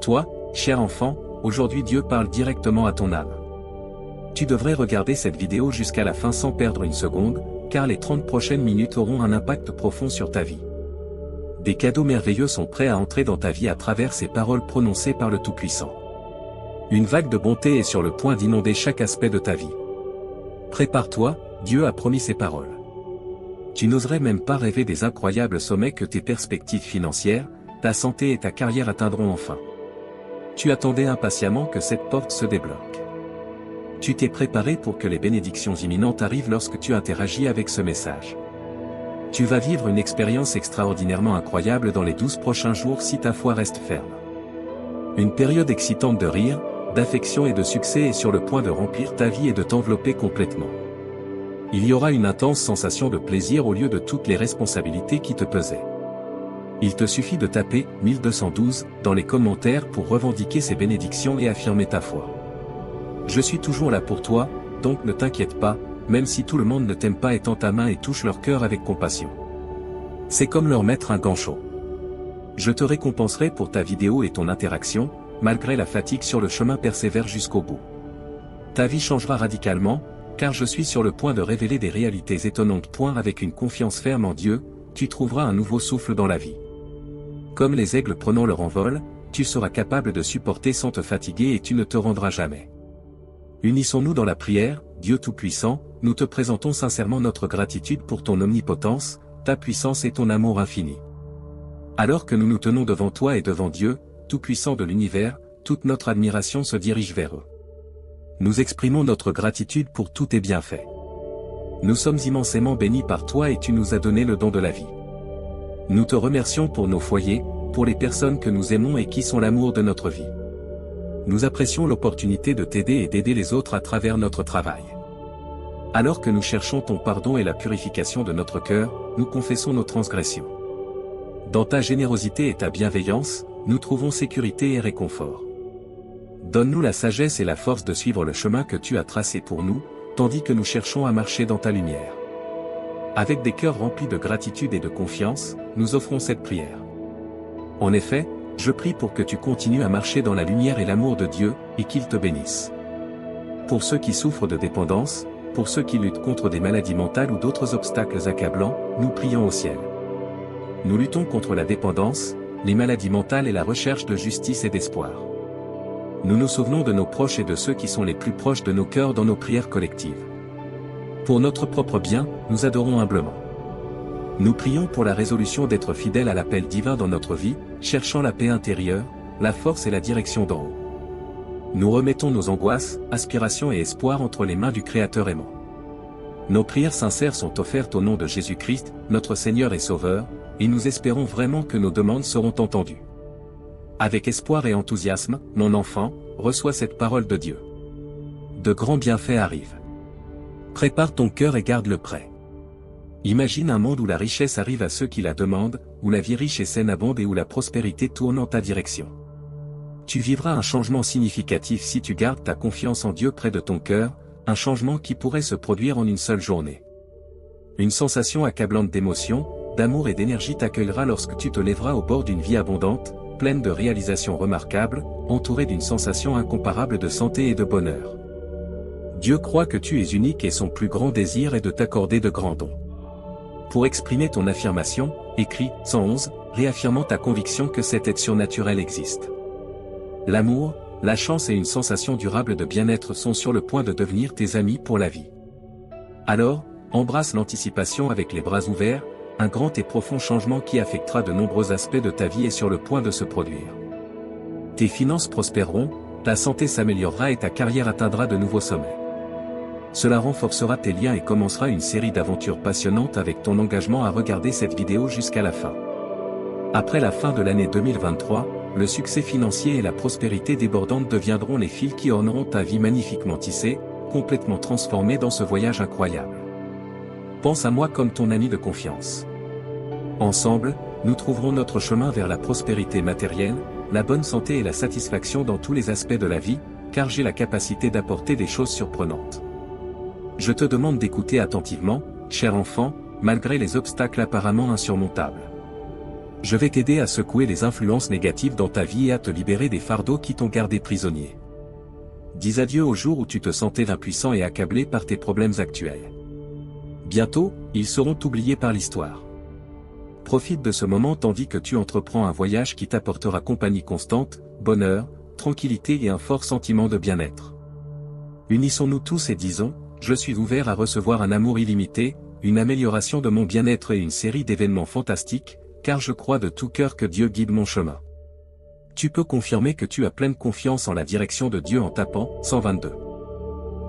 toi, cher enfant, aujourd'hui Dieu parle directement à ton âme. Tu devrais regarder cette vidéo jusqu'à la fin sans perdre une seconde, car les 30 prochaines minutes auront un impact profond sur ta vie. Des cadeaux merveilleux sont prêts à entrer dans ta vie à travers ces paroles prononcées par le Tout-Puissant. Une vague de bonté est sur le point d'inonder chaque aspect de ta vie. Prépare-toi, Dieu a promis ses paroles. Tu n'oserais même pas rêver des incroyables sommets que tes perspectives financières, ta santé et ta carrière atteindront enfin. Tu attendais impatiemment que cette porte se débloque. Tu t'es préparé pour que les bénédictions imminentes arrivent lorsque tu interagis avec ce message. Tu vas vivre une expérience extraordinairement incroyable dans les 12 prochains jours si ta foi reste ferme. Une période excitante de rire, d'affection et de succès est sur le point de remplir ta vie et de t'envelopper complètement. Il y aura une intense sensation de plaisir au lieu de toutes les responsabilités qui te pesaient. Il te suffit de taper 1212 dans les commentaires pour revendiquer ces bénédictions et affirmer ta foi. Je suis toujours là pour toi, donc ne t'inquiète pas, même si tout le monde ne t'aime pas et tend ta main et touche leur cœur avec compassion. C'est comme leur mettre un gant chaud. Je te récompenserai pour ta vidéo et ton interaction, malgré la fatigue sur le chemin persévère jusqu'au bout. Ta vie changera radicalement, car je suis sur le point de révéler des réalités étonnantes. Avec une confiance ferme en Dieu, tu trouveras un nouveau souffle dans la vie. Comme les aigles prenant leur envol, tu seras capable de supporter sans te fatiguer et tu ne te rendras jamais. Unissons-nous dans la prière, Dieu Tout-Puissant, nous te présentons sincèrement notre gratitude pour ton omnipotence, ta puissance et ton amour infini. Alors que nous nous tenons devant toi et devant Dieu, Tout-Puissant de l'univers, toute notre admiration se dirige vers eux. Nous exprimons notre gratitude pour tous tes bienfaits. Nous sommes immensément bénis par toi et tu nous as donné le don de la vie. Nous te remercions pour nos foyers, pour les personnes que nous aimons et qui sont l'amour de notre vie. Nous apprécions l'opportunité de t'aider et d'aider les autres à travers notre travail. Alors que nous cherchons ton pardon et la purification de notre cœur, nous confessons nos transgressions. Dans ta générosité et ta bienveillance, nous trouvons sécurité et réconfort. Donne-nous la sagesse et la force de suivre le chemin que tu as tracé pour nous, tandis que nous cherchons à marcher dans ta lumière. Avec des cœurs remplis de gratitude et de confiance, nous offrons cette prière. En effet, je prie pour que tu continues à marcher dans la lumière et l'amour de Dieu, et qu'il te bénisse. Pour ceux qui souffrent de dépendance, pour ceux qui luttent contre des maladies mentales ou d'autres obstacles accablants, nous prions au ciel. Nous luttons contre la dépendance, les maladies mentales et la recherche de justice et d'espoir. Nous nous souvenons de nos proches et de ceux qui sont les plus proches de nos cœurs dans nos prières collectives. Pour notre propre bien, nous adorons humblement. Nous prions pour la résolution d'être fidèles à l'appel divin dans notre vie, cherchant la paix intérieure, la force et la direction d'en haut. Nous remettons nos angoisses, aspirations et espoirs entre les mains du Créateur aimant. Nos prières sincères sont offertes au nom de Jésus-Christ, notre Seigneur et Sauveur, et nous espérons vraiment que nos demandes seront entendues. Avec espoir et enthousiasme, mon enfant, reçois cette parole de Dieu. De grands bienfaits arrivent. Prépare ton cœur et garde-le prêt. Imagine un monde où la richesse arrive à ceux qui la demandent, où la vie riche et saine abonde et où la prospérité tourne en ta direction. Tu vivras un changement significatif si tu gardes ta confiance en Dieu près de ton cœur, un changement qui pourrait se produire en une seule journée. Une sensation accablante d'émotion, d'amour et d'énergie t'accueillera lorsque tu te lèveras au bord d'une vie abondante, pleine de réalisations remarquables, entourée d'une sensation incomparable de santé et de bonheur. Dieu croit que tu es unique et son plus grand désir est de t'accorder de grands dons. Pour exprimer ton affirmation, écris 111, réaffirmant ta conviction que cette aide surnaturelle existe. L'amour, la chance et une sensation durable de bien-être sont sur le point de devenir tes amis pour la vie. Alors, embrasse l'anticipation avec les bras ouverts, un grand et profond changement qui affectera de nombreux aspects de ta vie est sur le point de se produire. Tes finances prospéreront, ta santé s'améliorera et ta carrière atteindra de nouveaux sommets. Cela renforcera tes liens et commencera une série d'aventures passionnantes avec ton engagement à regarder cette vidéo jusqu'à la fin. Après la fin de l'année 2023, le succès financier et la prospérité débordante deviendront les fils qui orneront ta vie magnifiquement tissée, complètement transformée dans ce voyage incroyable. Pense à moi comme ton ami de confiance. Ensemble, nous trouverons notre chemin vers la prospérité matérielle, la bonne santé et la satisfaction dans tous les aspects de la vie, car j'ai la capacité d'apporter des choses surprenantes. Je te demande d'écouter attentivement, cher enfant, malgré les obstacles apparemment insurmontables. Je vais t'aider à secouer les influences négatives dans ta vie et à te libérer des fardeaux qui t'ont gardé prisonnier. Dis adieu au jour où tu te sentais impuissant et accablé par tes problèmes actuels. Bientôt, ils seront oubliés par l'histoire. Profite de ce moment tandis que tu entreprends un voyage qui t'apportera compagnie constante, bonheur, tranquillité et un fort sentiment de bien-être. Unissons-nous tous et disons, je suis ouvert à recevoir un amour illimité, une amélioration de mon bien-être et une série d'événements fantastiques, car je crois de tout cœur que Dieu guide mon chemin. Tu peux confirmer que tu as pleine confiance en la direction de Dieu en tapant 122.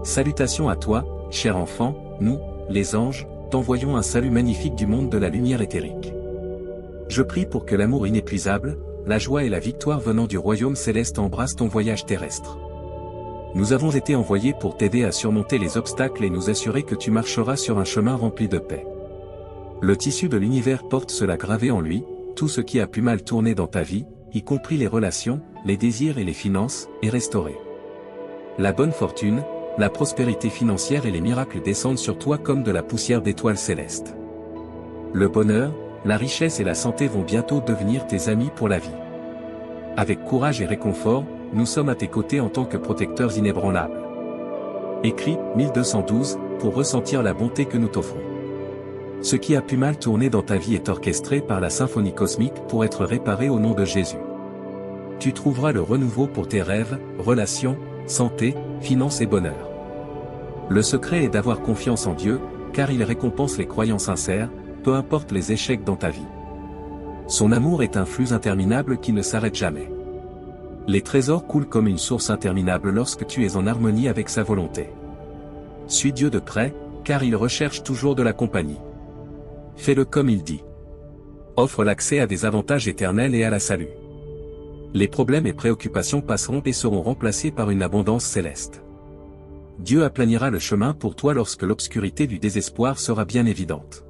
Salutations à toi, cher enfant, nous, les anges, t'envoyons un salut magnifique du monde de la lumière éthérique. Je prie pour que l'amour inépuisable, la joie et la victoire venant du royaume céleste embrassent ton voyage terrestre. Nous avons été envoyés pour t'aider à surmonter les obstacles et nous assurer que tu marcheras sur un chemin rempli de paix. Le tissu de l'univers porte cela gravé en lui, tout ce qui a pu mal tourner dans ta vie, y compris les relations, les désirs et les finances, est restauré. La bonne fortune, la prospérité financière et les miracles descendent sur toi comme de la poussière d'étoiles célestes. Le bonheur, la richesse et la santé vont bientôt devenir tes amis pour la vie. Avec courage et réconfort, nous sommes à tes côtés en tant que protecteurs inébranlables. Écris 1212 pour ressentir la bonté que nous t'offrons. Ce qui a pu mal tourner dans ta vie est orchestré par la symphonie cosmique pour être réparé au nom de Jésus. Tu trouveras le renouveau pour tes rêves, relations, santé, finances et bonheur. Le secret est d'avoir confiance en Dieu, car il récompense les croyants sincères, peu importe les échecs dans ta vie. Son amour est un flux interminable qui ne s'arrête jamais. Les trésors coulent comme une source interminable lorsque tu es en harmonie avec sa volonté. Suis Dieu de près, car il recherche toujours de la compagnie. Fais-le comme il dit. Offre l'accès à des avantages éternels et à la salut. Les problèmes et préoccupations passeront et seront remplacés par une abondance céleste. Dieu aplanira le chemin pour toi lorsque l'obscurité du désespoir sera bien évidente.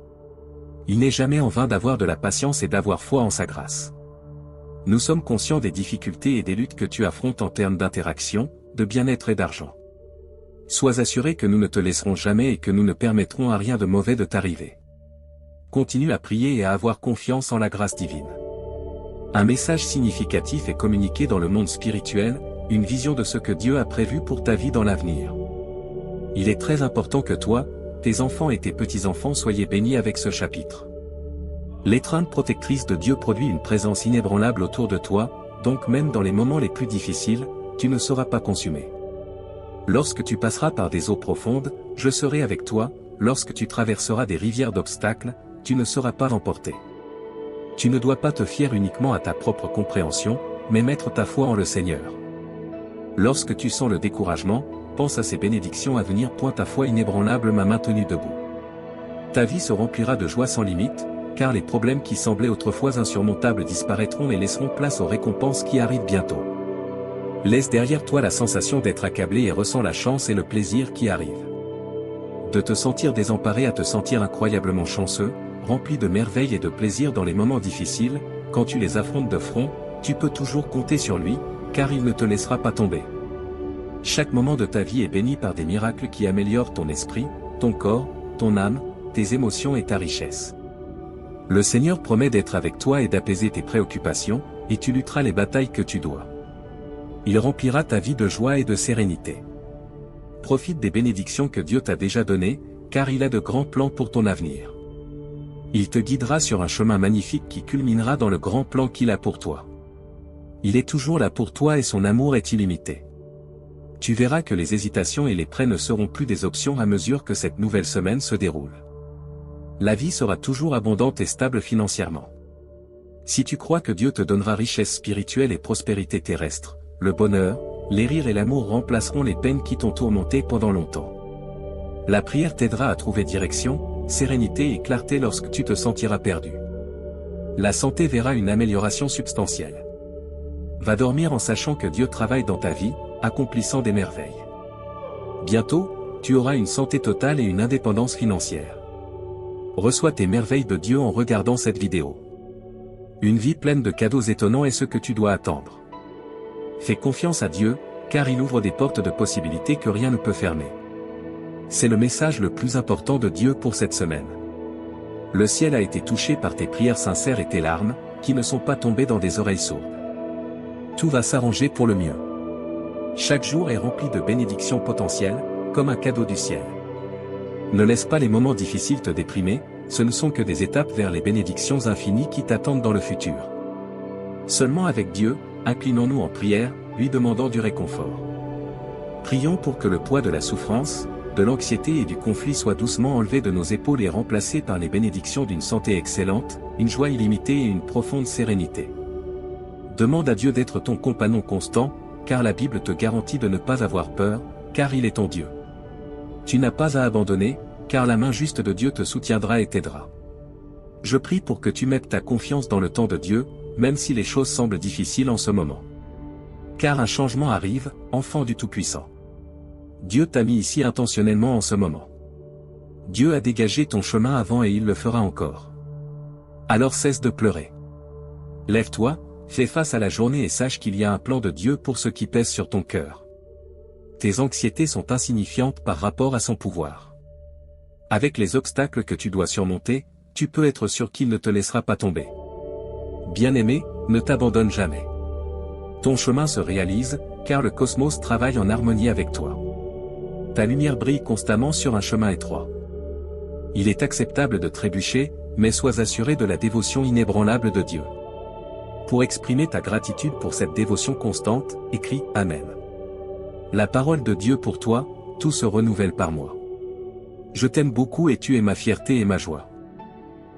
Il n'est jamais en vain d'avoir de la patience et d'avoir foi en sa grâce. Nous sommes conscients des difficultés et des luttes que tu affrontes en termes d'interaction, de bien-être et d'argent. Sois assuré que nous ne te laisserons jamais et que nous ne permettrons à rien de mauvais de t'arriver. Continue à prier et à avoir confiance en la grâce divine. Un message significatif est communiqué dans le monde spirituel, une vision de ce que Dieu a prévu pour ta vie dans l'avenir. Il est très important que toi, tes enfants et tes petits-enfants soyez bénis avec ce chapitre. L'étreinte protectrice de Dieu produit une présence inébranlable autour de toi, donc même dans les moments les plus difficiles, tu ne seras pas consumé. Lorsque tu passeras par des eaux profondes, je serai avec toi, lorsque tu traverseras des rivières d'obstacles, tu ne seras pas emporté. Tu ne dois pas te fier uniquement à ta propre compréhension, mais mettre ta foi en le Seigneur. Lorsque tu sens le découragement, pense à ces bénédictions à venir. Ta foi inébranlable m'a maintenu debout. Ta vie se remplira de joie sans limite, car les problèmes qui semblaient autrefois insurmontables disparaîtront et laisseront place aux récompenses qui arrivent bientôt. Laisse derrière toi la sensation d'être accablé et ressens la chance et le plaisir qui arrivent. De te sentir désemparé à te sentir incroyablement chanceux, rempli de merveilles et de plaisir dans les moments difficiles, quand tu les affrontes de front, tu peux toujours compter sur lui, car il ne te laissera pas tomber. Chaque moment de ta vie est béni par des miracles qui améliorent ton esprit, ton corps, ton âme, tes émotions et ta richesse. Le Seigneur promet d'être avec toi et d'apaiser tes préoccupations, et tu lutteras les batailles que tu dois. Il remplira ta vie de joie et de sérénité. Profite des bénédictions que Dieu t'a déjà données, car il a de grands plans pour ton avenir. Il te guidera sur un chemin magnifique qui culminera dans le grand plan qu'il a pour toi. Il est toujours là pour toi et son amour est illimité. Tu verras que les hésitations et les prêts ne seront plus des options à mesure que cette nouvelle semaine se déroule. La vie sera toujours abondante et stable financièrement. Si tu crois que Dieu te donnera richesse spirituelle et prospérité terrestre, le bonheur, les rires et l'amour remplaceront les peines qui t'ont tourmenté pendant longtemps. La prière t'aidera à trouver direction, sérénité et clarté lorsque tu te sentiras perdu. La santé verra une amélioration substantielle. Va dormir en sachant que Dieu travaille dans ta vie, accomplissant des merveilles. Bientôt, tu auras une santé totale et une indépendance financière. Reçois tes merveilles de Dieu en regardant cette vidéo. Une vie pleine de cadeaux étonnants est ce que tu dois attendre. Fais confiance à Dieu, car il ouvre des portes de possibilités que rien ne peut fermer. C'est le message le plus important de Dieu pour cette semaine. Le ciel a été touché par tes prières sincères et tes larmes, qui ne sont pas tombés dans des oreilles sourdes. Tout va s'arranger pour le mieux. Chaque jour est rempli de bénédictions potentielles, comme un cadeau du ciel. Ne laisse pas les moments difficiles te déprimer, ce ne sont que des étapes vers les bénédictions infinies qui t'attendent dans le futur. Seulement avec Dieu, inclinons-nous en prière, lui demandant du réconfort. Prions pour que le poids de la souffrance, de l'anxiété et du conflit soit doucement enlevé de nos épaules et remplacé par les bénédictions d'une santé excellente, une joie illimitée et une profonde sérénité. Demande à Dieu d'être ton compagnon constant, car la Bible te garantit de ne pas avoir peur, car il est ton Dieu. Tu n'as pas à abandonner, car la main juste de Dieu te soutiendra et t'aidera. Je prie pour que tu mettes ta confiance dans le temps de Dieu, même si les choses semblent difficiles en ce moment. Car un changement arrive, enfant du Tout-Puissant. Dieu t'a mis ici intentionnellement en ce moment. Dieu a dégagé ton chemin avant et il le fera encore. Alors cesse de pleurer. Lève-toi, fais face à la journée et sache qu'il y a un plan de Dieu pour ce qui pèse sur ton cœur. Tes anxiétés sont insignifiantes par rapport à son pouvoir. Avec les obstacles que tu dois surmonter, tu peux être sûr qu'il ne te laissera pas tomber. Bien-aimé, ne t'abandonne jamais. Ton chemin se réalise, car le cosmos travaille en harmonie avec toi. Ta lumière brille constamment sur un chemin étroit. Il est acceptable de trébucher, mais sois assuré de la dévotion inébranlable de Dieu. Pour exprimer ta gratitude pour cette dévotion constante, écris « Amen ». La parole de Dieu pour toi, tout se renouvelle par moi. Je t'aime beaucoup et tu es ma fierté et ma joie.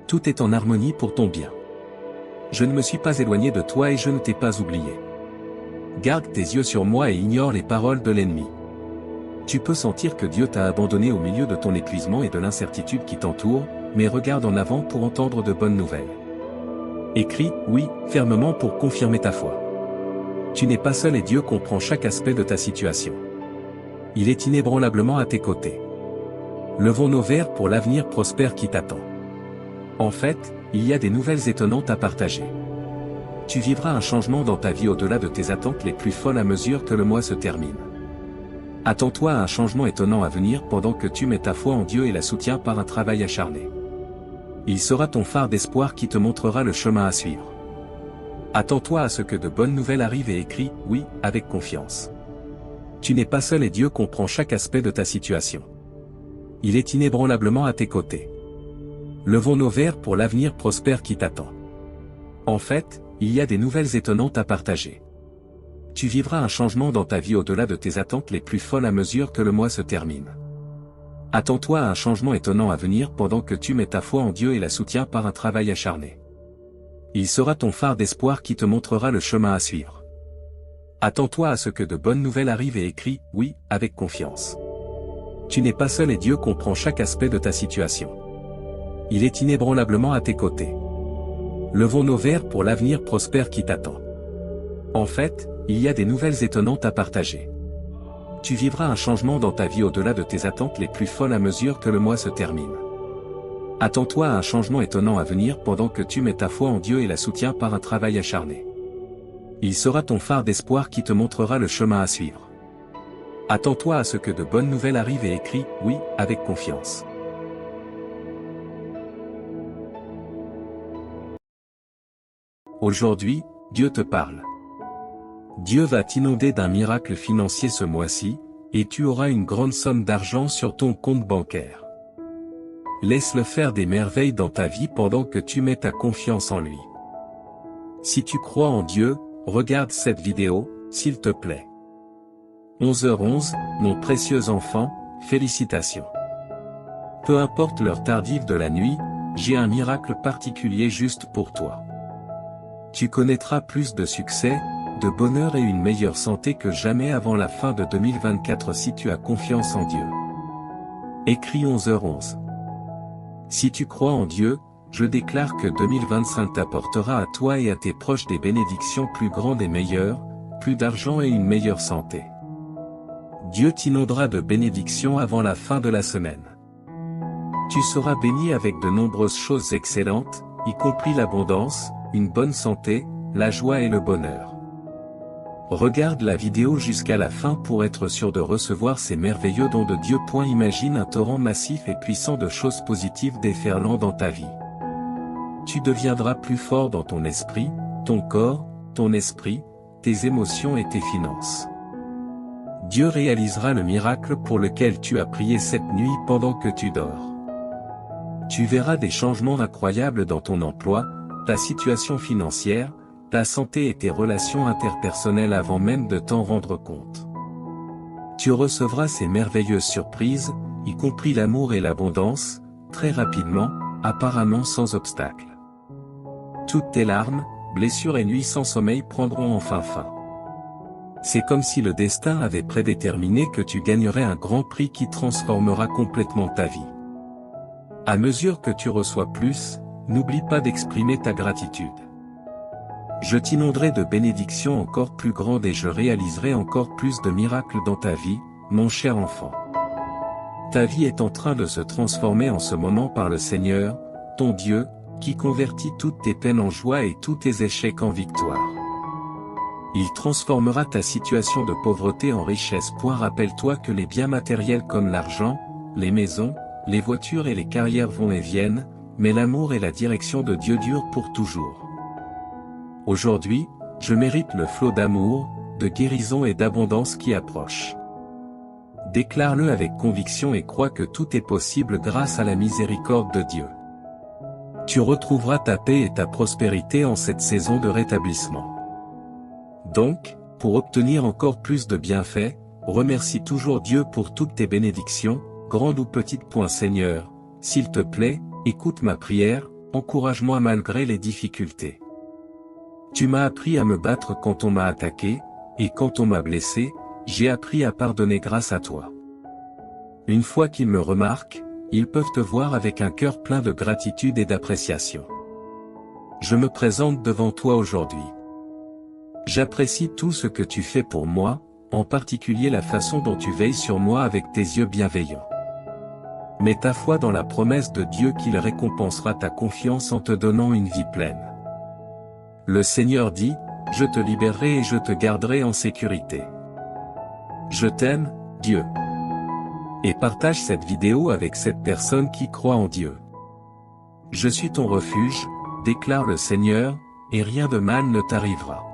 Tout est en harmonie pour ton bien. Je ne me suis pas éloigné de toi et je ne t'ai pas oublié. Garde tes yeux sur moi et ignore les paroles de l'ennemi. Tu peux sentir que Dieu t'a abandonné au milieu de ton épuisement et de l'incertitude qui t'entoure, mais regarde en avant pour entendre de bonnes nouvelles. Écris « Oui » fermement pour confirmer ta foi. Tu n'es pas seul et Dieu comprend chaque aspect de ta situation. Il est inébranlablement à tes côtés. Levons nos verres pour l'avenir prospère qui t'attend. En fait, il y a des nouvelles étonnantes à partager. Tu vivras un changement dans ta vie au-delà de tes attentes les plus folles à mesure que le mois se termine. Attends-toi à un changement étonnant à venir pendant que tu mets ta foi en Dieu et la soutiens par un travail acharné. Il sera ton phare d'espoir qui te montrera le chemin à suivre. Attends-toi à ce que de bonnes nouvelles arrivent et écris « Oui » avec confiance. Tu n'es pas seul et Dieu comprend chaque aspect de ta situation. Il est inébranlablement à tes côtés. Levons nos verres pour l'avenir prospère qui t'attend. En fait, il y a des nouvelles étonnantes à partager. Tu vivras un changement dans ta vie au-delà de tes attentes les plus folles à mesure que le mois se termine. Attends-toi à un changement étonnant à venir pendant que tu mets ta foi en Dieu et la soutiens par un travail acharné. Il sera ton phare d'espoir qui te montrera le chemin à suivre. Attends-toi à ce que de bonnes nouvelles arrivent et écris « Oui » avec confiance. Tu n'es pas seul et Dieu comprend chaque aspect de ta situation. Il est inébranlablement à tes côtés. Levons nos verres pour l'avenir prospère qui t'attend. En fait, il y a des nouvelles étonnantes à partager. Tu vivras un changement dans ta vie au-delà de tes attentes les plus folles à mesure que le mois se termine. Attends-toi à un changement étonnant à venir pendant que tu mets ta foi en Dieu et la soutiens par un travail acharné. Il sera ton phare d'espoir qui te montrera le chemin à suivre. Attends-toi à ce que de bonnes nouvelles arrivent et écris « Oui » avec confiance. Aujourd'hui, Dieu te parle. Dieu va t'inonder d'un miracle financier ce mois-ci, et tu auras une grande somme d'argent sur ton compte bancaire. Laisse-le faire des merveilles dans ta vie pendant que tu mets ta confiance en lui. Si tu crois en Dieu, regarde cette vidéo, s'il te plaît. 11h11, mon précieux enfant, félicitations. Peu importe l'heure tardive de la nuit, j'ai un miracle particulier juste pour toi. Tu connaîtras plus de succès, de bonheur et une meilleure santé que jamais avant la fin de 2024 si tu as confiance en Dieu. Écris 11h11. Si tu crois en Dieu, je déclare que 2025 t'apportera à toi et à tes proches des bénédictions plus grandes et meilleures, plus d'argent et une meilleure santé. Dieu t'inondera de bénédictions avant la fin de la semaine. Tu seras béni avec de nombreuses choses excellentes, y compris l'abondance, une bonne santé, la joie et le bonheur. Regarde la vidéo jusqu'à la fin pour être sûr de recevoir ces merveilleux dons de Dieu. Imagine un torrent massif et puissant de choses positives déferlant dans ta vie. Tu deviendras plus fort dans ton esprit, ton corps, ton esprit, tes émotions et tes finances. Dieu réalisera le miracle pour lequel tu as prié cette nuit pendant que tu dors. Tu verras des changements incroyables dans ton emploi, ta situation financière, ta santé et tes relations interpersonnelles avant même de t'en rendre compte. Tu recevras ces merveilleuses surprises, y compris l'amour et l'abondance, très rapidement, apparemment sans obstacle. Toutes tes larmes, blessures et nuits sans sommeil prendront enfin fin. C'est comme si le destin avait prédéterminé que tu gagnerais un grand prix qui transformera complètement ta vie. À mesure que tu reçois plus, n'oublie pas d'exprimer ta gratitude. Je t'inonderai de bénédictions encore plus grandes et je réaliserai encore plus de miracles dans ta vie, mon cher enfant. Ta vie est en train de se transformer en ce moment par le Seigneur, ton Dieu, qui convertit toutes tes peines en joie et tous tes échecs en victoire. Il transformera ta situation de pauvreté en richesse. Rappelle-toi que les biens matériels comme l'argent, les maisons, les voitures et les carrières vont et viennent, mais l'amour et la direction de Dieu durent pour toujours. Aujourd'hui, je mérite le flot d'amour, de guérison et d'abondance qui approche. Déclare-le avec conviction et crois que tout est possible grâce à la miséricorde de Dieu. Tu retrouveras ta paix et ta prospérité en cette saison de rétablissement. Donc, pour obtenir encore plus de bienfaits, remercie toujours Dieu pour toutes tes bénédictions, grandes ou petites. Seigneur, s'il te plaît, écoute ma prière, encourage-moi malgré les difficultés. Tu m'as appris à me battre quand on m'a attaqué, et quand on m'a blessé, j'ai appris à pardonner grâce à toi. Une fois qu'ils me remarquent, ils peuvent te voir avec un cœur plein de gratitude et d'appréciation. Je me présente devant toi aujourd'hui. J'apprécie tout ce que tu fais pour moi, en particulier la façon dont tu veilles sur moi avec tes yeux bienveillants. Mets ta foi dans la promesse de Dieu qu'il récompensera ta confiance en te donnant une vie pleine. Le Seigneur dit, « Je te libérerai et je te garderai en sécurité. » Je t'aime, Dieu. Et partage cette vidéo avec cette personne qui croit en Dieu. Je suis ton refuge, déclare le Seigneur, et rien de mal ne t'arrivera.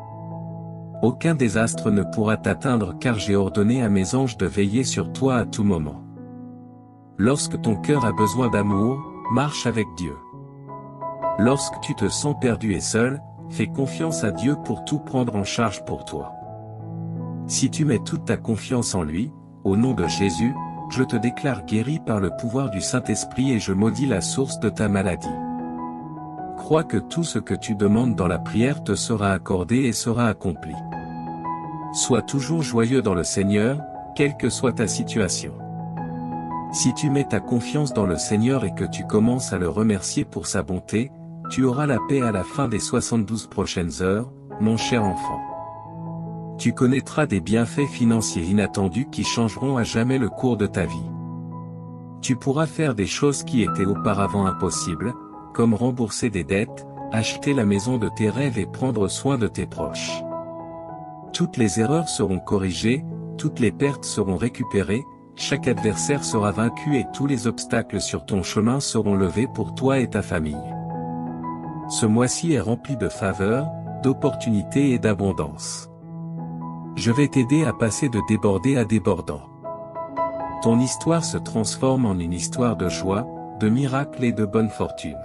Aucun désastre ne pourra t'atteindre car j'ai ordonné à mes anges de veiller sur toi à tout moment. Lorsque ton cœur a besoin d'amour, marche avec Dieu. Lorsque tu te sens perdu et seul, fais confiance à Dieu pour tout prendre en charge pour toi. Si tu mets toute ta confiance en lui, au nom de Jésus, je te déclare guéri par le pouvoir du Saint-Esprit et je maudis la source de ta maladie. Crois que tout ce que tu demandes dans la prière te sera accordé et sera accompli. Sois toujours joyeux dans le Seigneur, quelle que soit ta situation. Si tu mets ta confiance dans le Seigneur et que tu commences à le remercier pour sa bonté, tu auras la paix à la fin des 72 prochaines heures, mon cher enfant. Tu connaîtras des bienfaits financiers inattendus qui changeront à jamais le cours de ta vie. Tu pourras faire des choses qui étaient auparavant impossibles, comme rembourser des dettes, acheter la maison de tes rêves et prendre soin de tes proches. Toutes les erreurs seront corrigées, toutes les pertes seront récupérées, chaque adversaire sera vaincu et tous les obstacles sur ton chemin seront levés pour toi et ta famille. Ce mois-ci est rempli de faveurs, d'opportunités et d'abondance. Je vais t'aider à passer de débordé à débordant. Ton histoire se transforme en une histoire de joie, de miracles et de bonne fortune.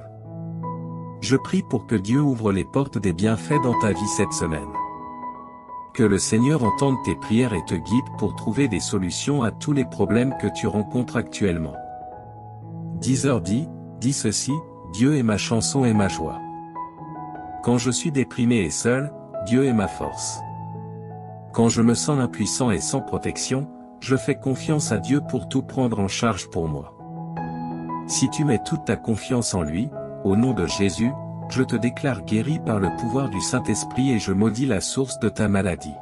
Je prie pour que Dieu ouvre les portes des bienfaits dans ta vie cette semaine. Que le Seigneur entende tes prières et te guide pour trouver des solutions à tous les problèmes que tu rencontres actuellement. 10h dit ceci, Dieu est ma chanson et ma joie. Quand je suis déprimé et seul, Dieu est ma force. Quand je me sens impuissant et sans protection, je fais confiance à Dieu pour tout prendre en charge pour moi. Si tu mets toute ta confiance en lui, au nom de Jésus, je te déclare guéri par le pouvoir du Saint-Esprit et je maudis la source de ta maladie.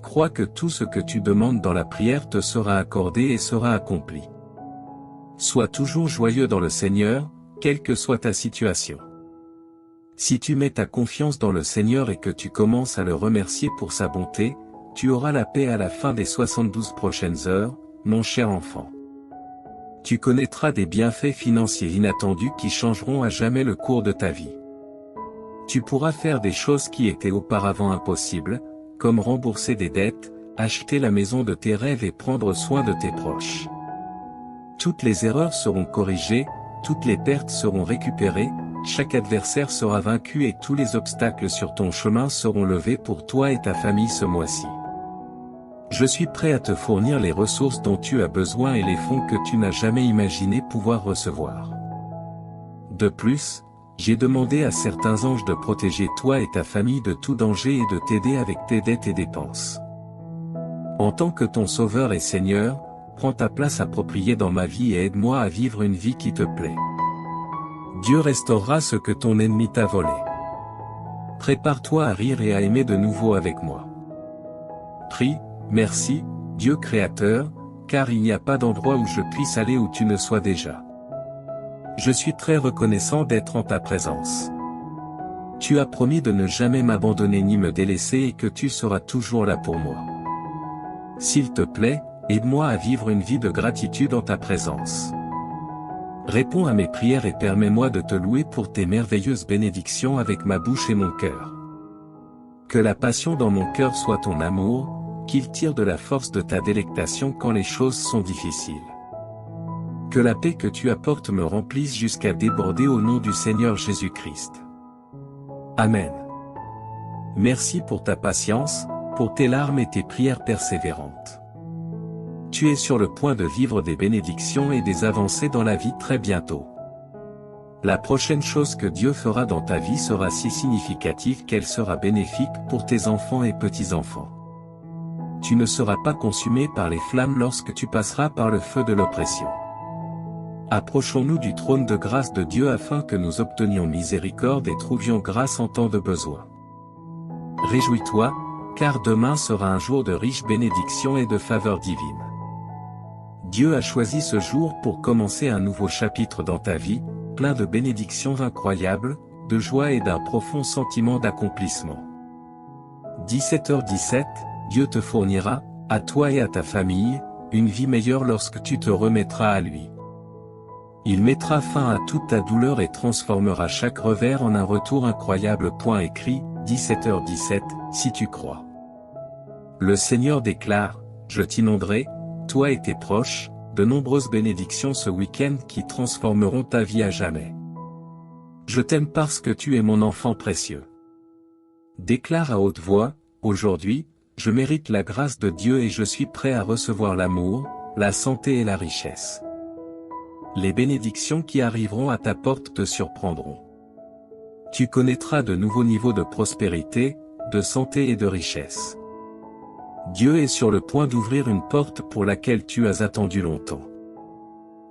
Crois que tout ce que tu demandes dans la prière te sera accordé et sera accompli. Sois toujours joyeux dans le Seigneur, quelle que soit ta situation. Si tu mets ta confiance dans le Seigneur et que tu commences à le remercier pour sa bonté, tu auras la paix à la fin des 72 prochaines heures, mon cher enfant. Tu connaîtras des bienfaits financiers inattendus qui changeront à jamais le cours de ta vie. Tu pourras faire des choses qui étaient auparavant impossibles, comme rembourser des dettes, acheter la maison de tes rêves et prendre soin de tes proches. Toutes les erreurs seront corrigées, toutes les pertes seront récupérées, chaque adversaire sera vaincu et tous les obstacles sur ton chemin seront levés pour toi et ta famille ce mois-ci. Je suis prêt à te fournir les ressources dont tu as besoin et les fonds que tu n'as jamais imaginé pouvoir recevoir. De plus, j'ai demandé à certains anges de protéger toi et ta famille de tout danger et de t'aider avec tes dettes et dépenses. En tant que ton Sauveur et Seigneur, prends ta place appropriée dans ma vie et aide-moi à vivre une vie qui te plaît. Dieu restaurera ce que ton ennemi t'a volé. Prépare-toi à rire et à aimer de nouveau avec moi. Prie, merci, Dieu Créateur, car il n'y a pas d'endroit où je puisse aller où tu ne sois déjà. Je suis très reconnaissant d'être en ta présence. Tu as promis de ne jamais m'abandonner ni me délaisser et que tu seras toujours là pour moi. S'il te plaît, aide-moi à vivre une vie de gratitude en ta présence. Réponds à mes prières et permets-moi de te louer pour tes merveilleuses bénédictions avec ma bouche et mon cœur. Que la passion dans mon cœur soit ton amour, qu'il tire de la force de ta délectation quand les choses sont difficiles. Que la paix que tu apportes me remplisse jusqu'à déborder au nom du Seigneur Jésus-Christ. Amen. Merci pour ta patience, pour tes larmes et tes prières persévérantes. Tu es sur le point de vivre des bénédictions et des avancées dans la vie très bientôt. La prochaine chose que Dieu fera dans ta vie sera si significative qu'elle sera bénéfique pour tes enfants et petits-enfants. Tu ne seras pas consumé par les flammes lorsque tu passeras par le feu de l'oppression. Approchons-nous du trône de grâce de Dieu afin que nous obtenions miséricorde et trouvions grâce en temps de besoin. Réjouis-toi, car demain sera un jour de riches bénédictions et de faveurs divines. Dieu a choisi ce jour pour commencer un nouveau chapitre dans ta vie, plein de bénédictions incroyables, de joie et d'un profond sentiment d'accomplissement. 17h17, Dieu te fournira, à toi et à ta famille, une vie meilleure lorsque tu te remettras à lui. Il mettra fin à toute ta douleur et transformera chaque revers en un retour incroyable. Écrit, 17h17, si tu crois. Le Seigneur déclare, je t'inonderai, toi et tes proches, de nombreuses bénédictions ce week-end qui transformeront ta vie à jamais. Je t'aime parce que tu es mon enfant précieux. Déclare à haute voix, aujourd'hui, je mérite la grâce de Dieu et je suis prêt à recevoir l'amour, la santé et la richesse. Les bénédictions qui arriveront à ta porte te surprendront. Tu connaîtras de nouveaux niveaux de prospérité, de santé et de richesse. Dieu est sur le point d'ouvrir une porte pour laquelle tu as attendu longtemps.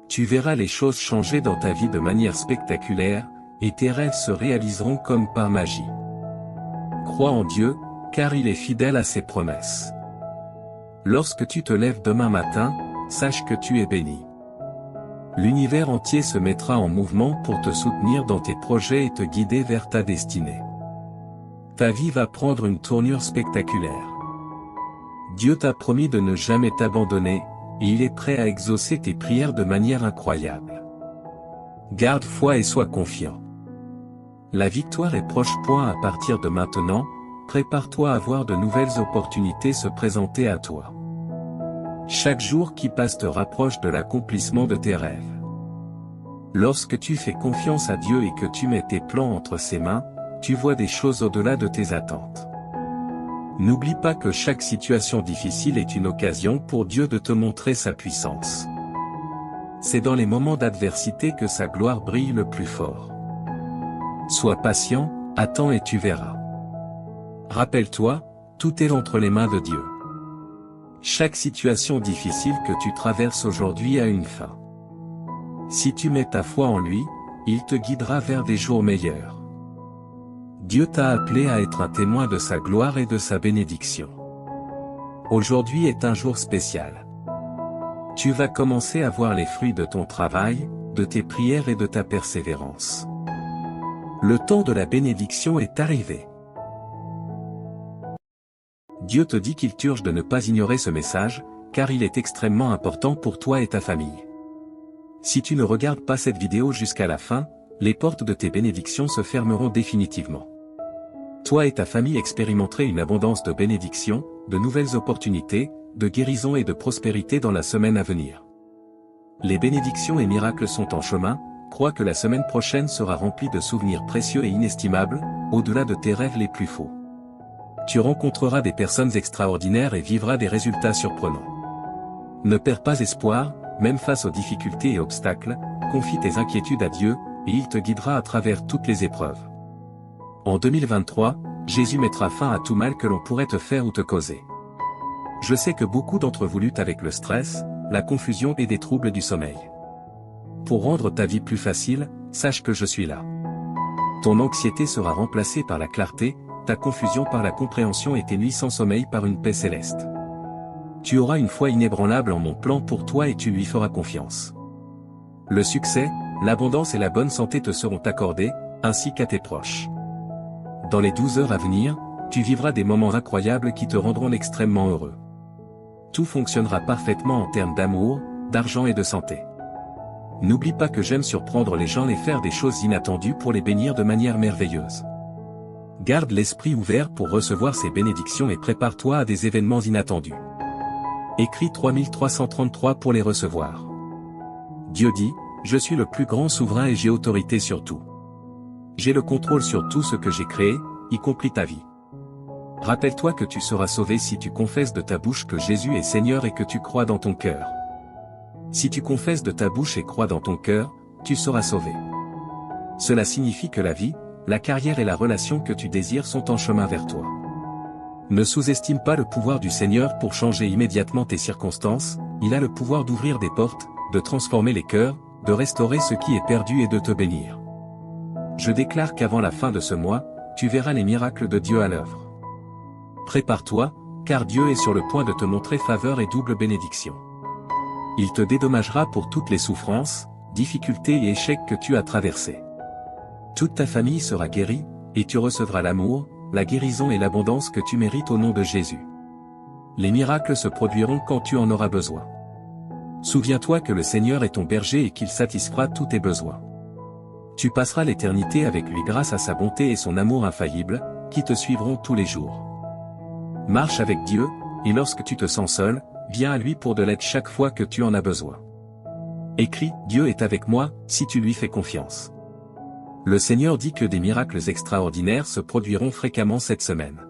Tu verras les choses changer dans ta vie de manière spectaculaire, et tes rêves se réaliseront comme par magie. Crois en Dieu, car il est fidèle à ses promesses. Lorsque tu te lèves demain matin, sache que tu es béni. L'univers entier se mettra en mouvement pour te soutenir dans tes projets et te guider vers ta destinée. Ta vie va prendre une tournure spectaculaire. Dieu t'a promis de ne jamais t'abandonner, et il est prêt à exaucer tes prières de manière incroyable. Garde foi et sois confiant. La victoire est proche. À partir de maintenant, prépare-toi à voir de nouvelles opportunités se présenter à toi. Chaque jour qui passe te rapproche de l'accomplissement de tes rêves. Lorsque tu fais confiance à Dieu et que tu mets tes plans entre ses mains, tu vois des choses au-delà de tes attentes. N'oublie pas que chaque situation difficile est une occasion pour Dieu de te montrer sa puissance. C'est dans les moments d'adversité que sa gloire brille le plus fort. Sois patient, attends et tu verras. Rappelle-toi, tout est entre les mains de Dieu. Chaque situation difficile que tu traverses aujourd'hui a une fin. Si tu mets ta foi en lui, il te guidera vers des jours meilleurs. Dieu t'a appelé à être un témoin de sa gloire et de sa bénédiction. Aujourd'hui est un jour spécial. Tu vas commencer à voir les fruits de ton travail, de tes prières et de ta persévérance. Le temps de la bénédiction est arrivé. Dieu te dit qu'il t'urge de ne pas ignorer ce message, car il est extrêmement important pour toi et ta famille. Si tu ne regardes pas cette vidéo jusqu'à la fin, les portes de tes bénédictions se fermeront définitivement. Toi et ta famille expérimenterez une abondance de bénédictions, de nouvelles opportunités, de guérison et de prospérité dans la semaine à venir. Les bénédictions et miracles sont en chemin, crois que la semaine prochaine sera remplie de souvenirs précieux et inestimables, au-delà de tes rêves les plus faux. Tu rencontreras des personnes extraordinaires et vivras des résultats surprenants. Ne perds pas espoir, même face aux difficultés et obstacles, confie tes inquiétudes à Dieu, et il te guidera à travers toutes les épreuves. En 2023, Jésus mettra fin à tout mal que l'on pourrait te faire ou te causer. Je sais que beaucoup d'entre vous luttent avec le stress, la confusion et des troubles du sommeil. Pour rendre ta vie plus facile, sache que je suis là. Ton anxiété sera remplacée par la clarté, ta confusion par la compréhension et tes nuits sans sommeil par une paix céleste. Tu auras une foi inébranlable en mon plan pour toi et tu lui feras confiance. Le succès, l'abondance et la bonne santé te seront accordés, ainsi qu'à tes proches. Dans les 12 heures à venir, tu vivras des moments incroyables qui te rendront extrêmement heureux. Tout fonctionnera parfaitement en termes d'amour, d'argent et de santé. N'oublie pas que j'aime surprendre les gens et faire des choses inattendues pour les bénir de manière merveilleuse. Garde l'esprit ouvert pour recevoir ces bénédictions et prépare-toi à des événements inattendus. Écris 3333 pour les recevoir. Dieu dit, je suis le plus grand souverain et j'ai autorité sur tout. J'ai le contrôle sur tout ce que j'ai créé, y compris ta vie. Rappelle-toi que tu seras sauvé si tu confesses de ta bouche que Jésus est Seigneur et que tu crois dans ton cœur. Si tu confesses de ta bouche et crois dans ton cœur, tu seras sauvé. Cela signifie que la vie, la carrière et la relation que tu désires sont en chemin vers toi. Ne sous-estime pas le pouvoir du Seigneur pour changer immédiatement tes circonstances, il a le pouvoir d'ouvrir des portes, de transformer les cœurs, de restaurer ce qui est perdu et de te bénir. Je déclare qu'avant la fin de ce mois, tu verras les miracles de Dieu à l'œuvre. Prépare-toi, car Dieu est sur le point de te montrer faveur et double bénédiction. Il te dédommagera pour toutes les souffrances, difficultés et échecs que tu as traversés. Toute ta famille sera guérie, et tu recevras l'amour, la guérison et l'abondance que tu mérites au nom de Jésus. Les miracles se produiront quand tu en auras besoin. Souviens-toi que le Seigneur est ton berger et qu'il satisfera tous tes besoins. Tu passeras l'éternité avec lui grâce à sa bonté et son amour infaillible, qui te suivront tous les jours. Marche avec Dieu, et lorsque tu te sens seul, viens à lui pour de l'aide chaque fois que tu en as besoin. Écris, Dieu est avec moi, si tu lui fais confiance. Le Seigneur dit que des miracles extraordinaires se produiront fréquemment cette semaine.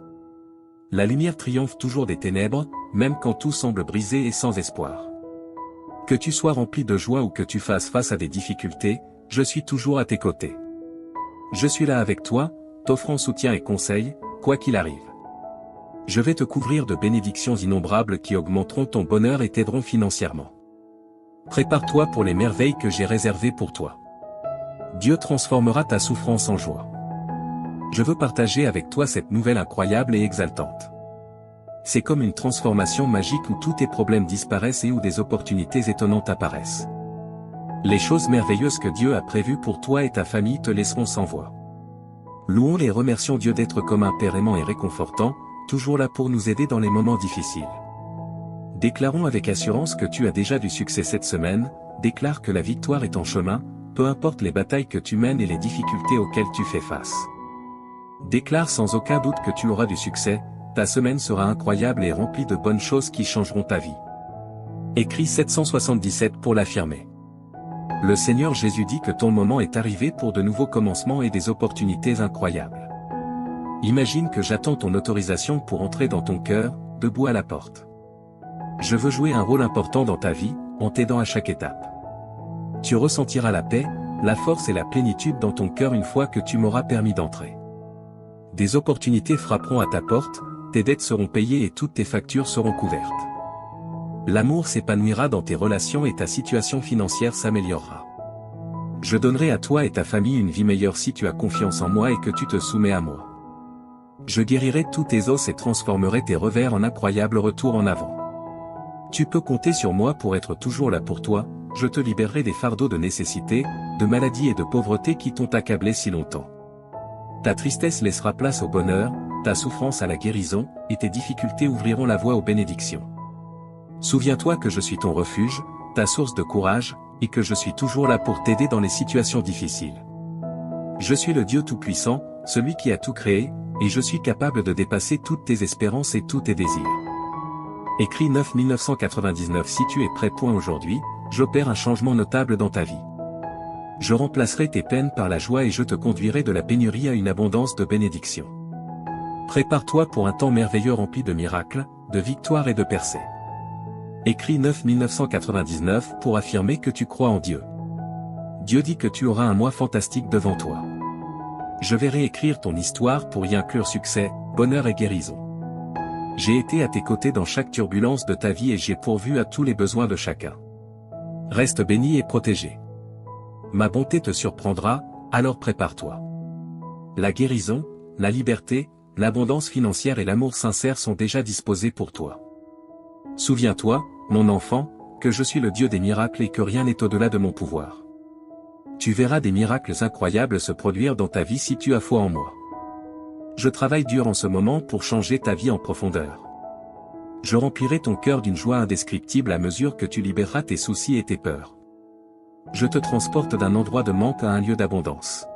La lumière triomphe toujours des ténèbres, même quand tout semble brisé et sans espoir. Que tu sois rempli de joie ou que tu fasses face à des difficultés, je suis toujours à tes côtés. Je suis là avec toi, t'offrant soutien et conseil, quoi qu'il arrive. Je vais te couvrir de bénédictions innombrables qui augmenteront ton bonheur et t'aideront financièrement. Prépare-toi pour les merveilles que j'ai réservées pour toi. Dieu transformera ta souffrance en joie. Je veux partager avec toi cette nouvelle incroyable et exaltante. C'est comme une transformation magique où tous tes problèmes disparaissent et où des opportunités étonnantes apparaissent. Les choses merveilleuses que Dieu a prévues pour toi et ta famille te laisseront sans voix. Louons et remercions Dieu d'être comme un Père aimant et réconfortant, toujours là pour nous aider dans les moments difficiles. Déclarons avec assurance que tu as déjà du succès cette semaine, déclare que la victoire est en chemin, peu importe les batailles que tu mènes et les difficultés auxquelles tu fais face. Déclare sans aucun doute que tu auras du succès, ta semaine sera incroyable et remplie de bonnes choses qui changeront ta vie. Écris 777 pour l'affirmer. Le Seigneur Jésus dit que ton moment est arrivé pour de nouveaux commencements et des opportunités incroyables. Imagine que j'attends ton autorisation pour entrer dans ton cœur, debout à la porte. Je veux jouer un rôle important dans ta vie, en t'aidant à chaque étape. Tu ressentiras la paix, la force et la plénitude dans ton cœur une fois que tu m'auras permis d'entrer. Des opportunités frapperont à ta porte, tes dettes seront payées et toutes tes factures seront couvertes. L'amour s'épanouira dans tes relations et ta situation financière s'améliorera. Je donnerai à toi et ta famille une vie meilleure si tu as confiance en moi et que tu te soumets à moi. Je guérirai tous tes os et transformerai tes revers en incroyables retours en avant. Tu peux compter sur moi pour être toujours là pour toi, je te libérerai des fardeaux de nécessité, de maladie et de pauvreté qui t'ont accablé si longtemps. Ta tristesse laissera place au bonheur, ta souffrance à la guérison, et tes difficultés ouvriront la voie aux bénédictions. Souviens-toi que je suis ton refuge, ta source de courage, et que je suis toujours là pour t'aider dans les situations difficiles. Je suis le Dieu Tout-Puissant, celui qui a tout créé, et je suis capable de dépasser toutes tes espérances et tous tes désirs. Écrit 9-1999. Si tu es prêt. Aujourd'hui, j'opère un changement notable dans ta vie. Je remplacerai tes peines par la joie et je te conduirai de la pénurie à une abondance de bénédictions. Prépare-toi pour un temps merveilleux rempli de miracles, de victoires et de percées. Écrit 9-1999 pour affirmer que tu crois en Dieu. Dieu dit que tu auras un mois fantastique devant toi. Je vais réécrire ton histoire pour y inclure succès, bonheur et guérison. J'ai été à tes côtés dans chaque turbulence de ta vie et j'ai pourvu à tous les besoins de chacun. Reste béni et protégé. Ma bonté te surprendra, alors prépare-toi. La guérison, la liberté, l'abondance financière et l'amour sincère sont déjà disposés pour toi. Souviens-toi, mon enfant, que je suis le Dieu des miracles et que rien n'est au-delà de mon pouvoir. Tu verras des miracles incroyables se produire dans ta vie si tu as foi en moi. Je travaille dur en ce moment pour changer ta vie en profondeur. Je remplirai ton cœur d'une joie indescriptible à mesure que tu libéreras tes soucis et tes peurs. Je te transporte d'un endroit de manque à un lieu d'abondance.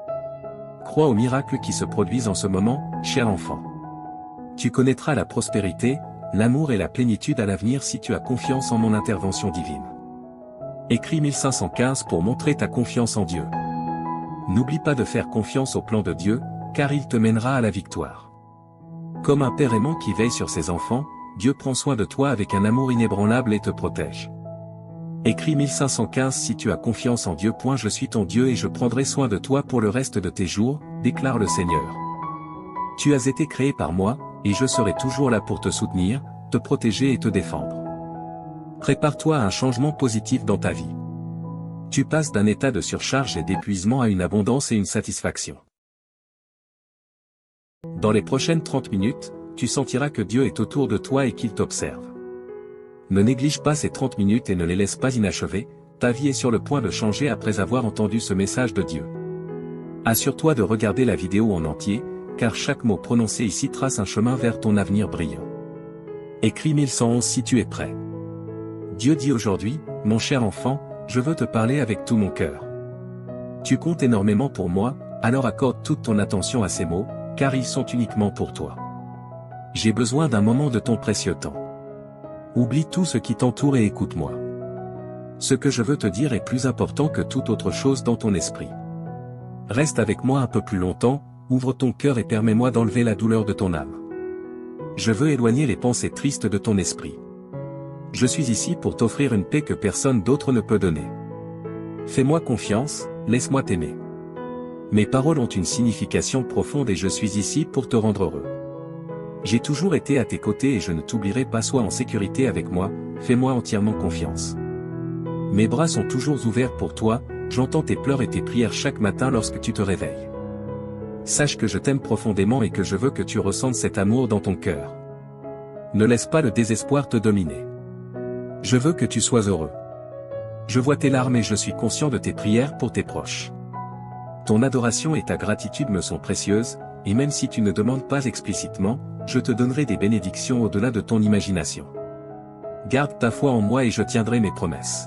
Crois aux miracles qui se produisent en ce moment, cher enfant. Tu connaîtras la prospérité, l'amour et la plénitude à l'avenir si tu as confiance en mon intervention divine. Écrit 1515 pour montrer ta confiance en Dieu. N'oublie pas de faire confiance au plan de Dieu, car il te mènera à la victoire. Comme un père aimant qui veille sur ses enfants, Dieu prend soin de toi avec un amour inébranlable et te protège. Écrit 1515 Si tu as confiance en Dieu. Je suis ton Dieu et je prendrai soin de toi pour le reste de tes jours, déclare le Seigneur. Tu as été créé par moi, et je serai toujours là pour te soutenir, te protéger et te défendre. Prépare-toi à un changement positif dans ta vie. Tu passes d'un état de surcharge et d'épuisement à une abondance et une satisfaction. Dans les prochaines 30 minutes, tu sentiras que Dieu est autour de toi et qu'il t'observe. Ne néglige pas ces 30 minutes et ne les laisse pas inachevées, ta vie est sur le point de changer après avoir entendu ce message de Dieu. Assure-toi de regarder la vidéo en entier, car chaque mot prononcé ici trace un chemin vers ton avenir brillant. Écrit 1111 Si tu es prêt. Dieu dit aujourd'hui, mon cher enfant, je veux te parler avec tout mon cœur. Tu comptes énormément pour moi, alors accorde toute ton attention à ces mots, car ils sont uniquement pour toi. J'ai besoin d'un moment de ton précieux temps. Oublie tout ce qui t'entoure et écoute-moi. Ce que je veux te dire est plus important que toute autre chose dans ton esprit. Reste avec moi un peu plus longtemps, ouvre ton cœur et permets-moi d'enlever la douleur de ton âme. Je veux éloigner les pensées tristes de ton esprit. Je suis ici pour t'offrir une paix que personne d'autre ne peut donner. Fais-moi confiance, laisse-moi t'aimer. Mes paroles ont une signification profonde et je suis ici pour te rendre heureux. J'ai toujours été à tes côtés et je ne t'oublierai pas. Sois en sécurité avec moi, fais-moi entièrement confiance. Mes bras sont toujours ouverts pour toi, j'entends tes pleurs et tes prières chaque matin lorsque tu te réveilles. Sache que je t'aime profondément et que je veux que tu ressentes cet amour dans ton cœur. Ne laisse pas le désespoir te dominer. Je veux que tu sois heureux. Je vois tes larmes et je suis conscient de tes prières pour tes proches. Ton adoration et ta gratitude me sont précieuses, et même si tu ne demandes pas explicitement, je te donnerai des bénédictions au-delà de ton imagination. Garde ta foi en moi et je tiendrai mes promesses.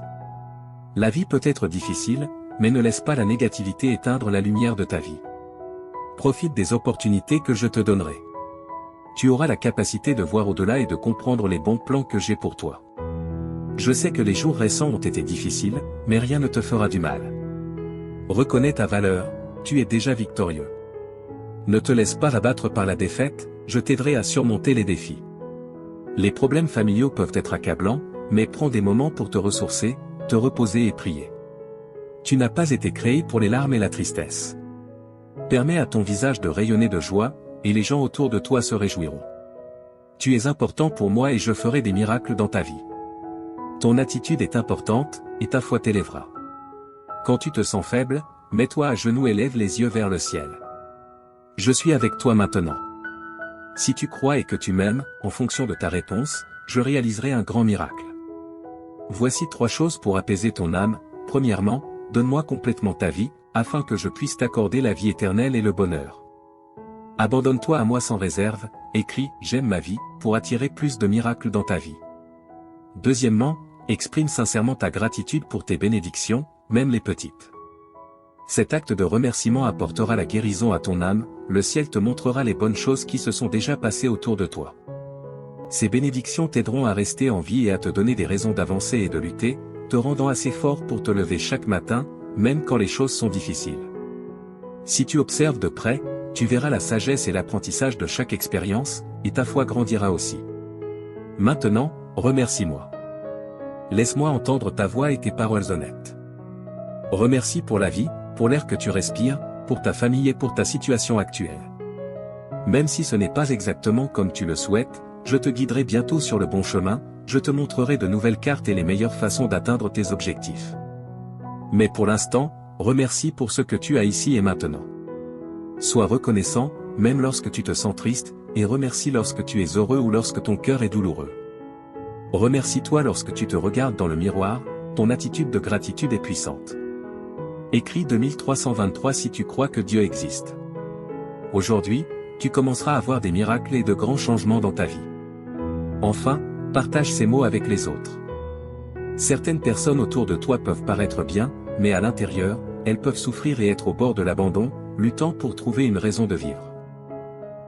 La vie peut être difficile, mais ne laisse pas la négativité éteindre la lumière de ta vie. Profite des opportunités que je te donnerai. Tu auras la capacité de voir au-delà et de comprendre les bons plans que j'ai pour toi. Je sais que les jours récents ont été difficiles, mais rien ne te fera du mal. Reconnais ta valeur, tu es déjà victorieux. Ne te laisse pas abattre par la défaite, je t'aiderai à surmonter les défis. Les problèmes familiaux peuvent être accablants, mais prends des moments pour te ressourcer, te reposer et prier. Tu n'as pas été créé pour les larmes et la tristesse. Permets à ton visage de rayonner de joie, et les gens autour de toi se réjouiront. Tu es important pour moi et je ferai des miracles dans ta vie. Ton attitude est importante, et ta foi t'élèvera. Quand tu te sens faible, mets-toi à genoux et lève les yeux vers le ciel. Je suis avec toi maintenant. Si tu crois et que tu m'aimes, en fonction de ta réponse, je réaliserai un grand miracle. Voici 3 choses pour apaiser ton âme. Premièrement, donne-moi complètement ta vie, afin que je puisse t'accorder la vie éternelle et le bonheur. Abandonne-toi à moi sans réserve, écris « J'aime ma vie » pour attirer plus de miracles dans ta vie. Deuxièmement, Exprime sincèrement ta gratitude pour tes bénédictions, même les petites. Cet acte de remerciement apportera la guérison à ton âme, le ciel te montrera les bonnes choses qui se sont déjà passées autour de toi. Ces bénédictions t'aideront à rester en vie et à te donner des raisons d'avancer et de lutter, te rendant assez fort pour te lever chaque matin, même quand les choses sont difficiles. Si tu observes de près, tu verras la sagesse et l'apprentissage de chaque expérience, et ta foi grandira aussi. Maintenant, remercie-moi. Laisse-moi entendre ta voix et tes paroles honnêtes. Remercie pour la vie, pour l'air que tu respires, pour ta famille et pour ta situation actuelle. Même si ce n'est pas exactement comme tu le souhaites, je te guiderai bientôt sur le bon chemin, je te montrerai de nouvelles cartes et les meilleures façons d'atteindre tes objectifs. Mais pour l'instant, remercie pour ce que tu as ici et maintenant. Sois reconnaissant, même lorsque tu te sens triste, et remercie lorsque tu es heureux ou lorsque ton cœur est douloureux. Remercie-toi lorsque tu te regardes dans le miroir, ton attitude de gratitude est puissante. Écris 2323 si tu crois que Dieu existe. Aujourd'hui, tu commenceras à voir des miracles et de grands changements dans ta vie. Enfin, partage ces mots avec les autres. Certaines personnes autour de toi peuvent paraître bien, mais à l'intérieur, elles peuvent souffrir et être au bord de l'abandon, luttant pour trouver une raison de vivre.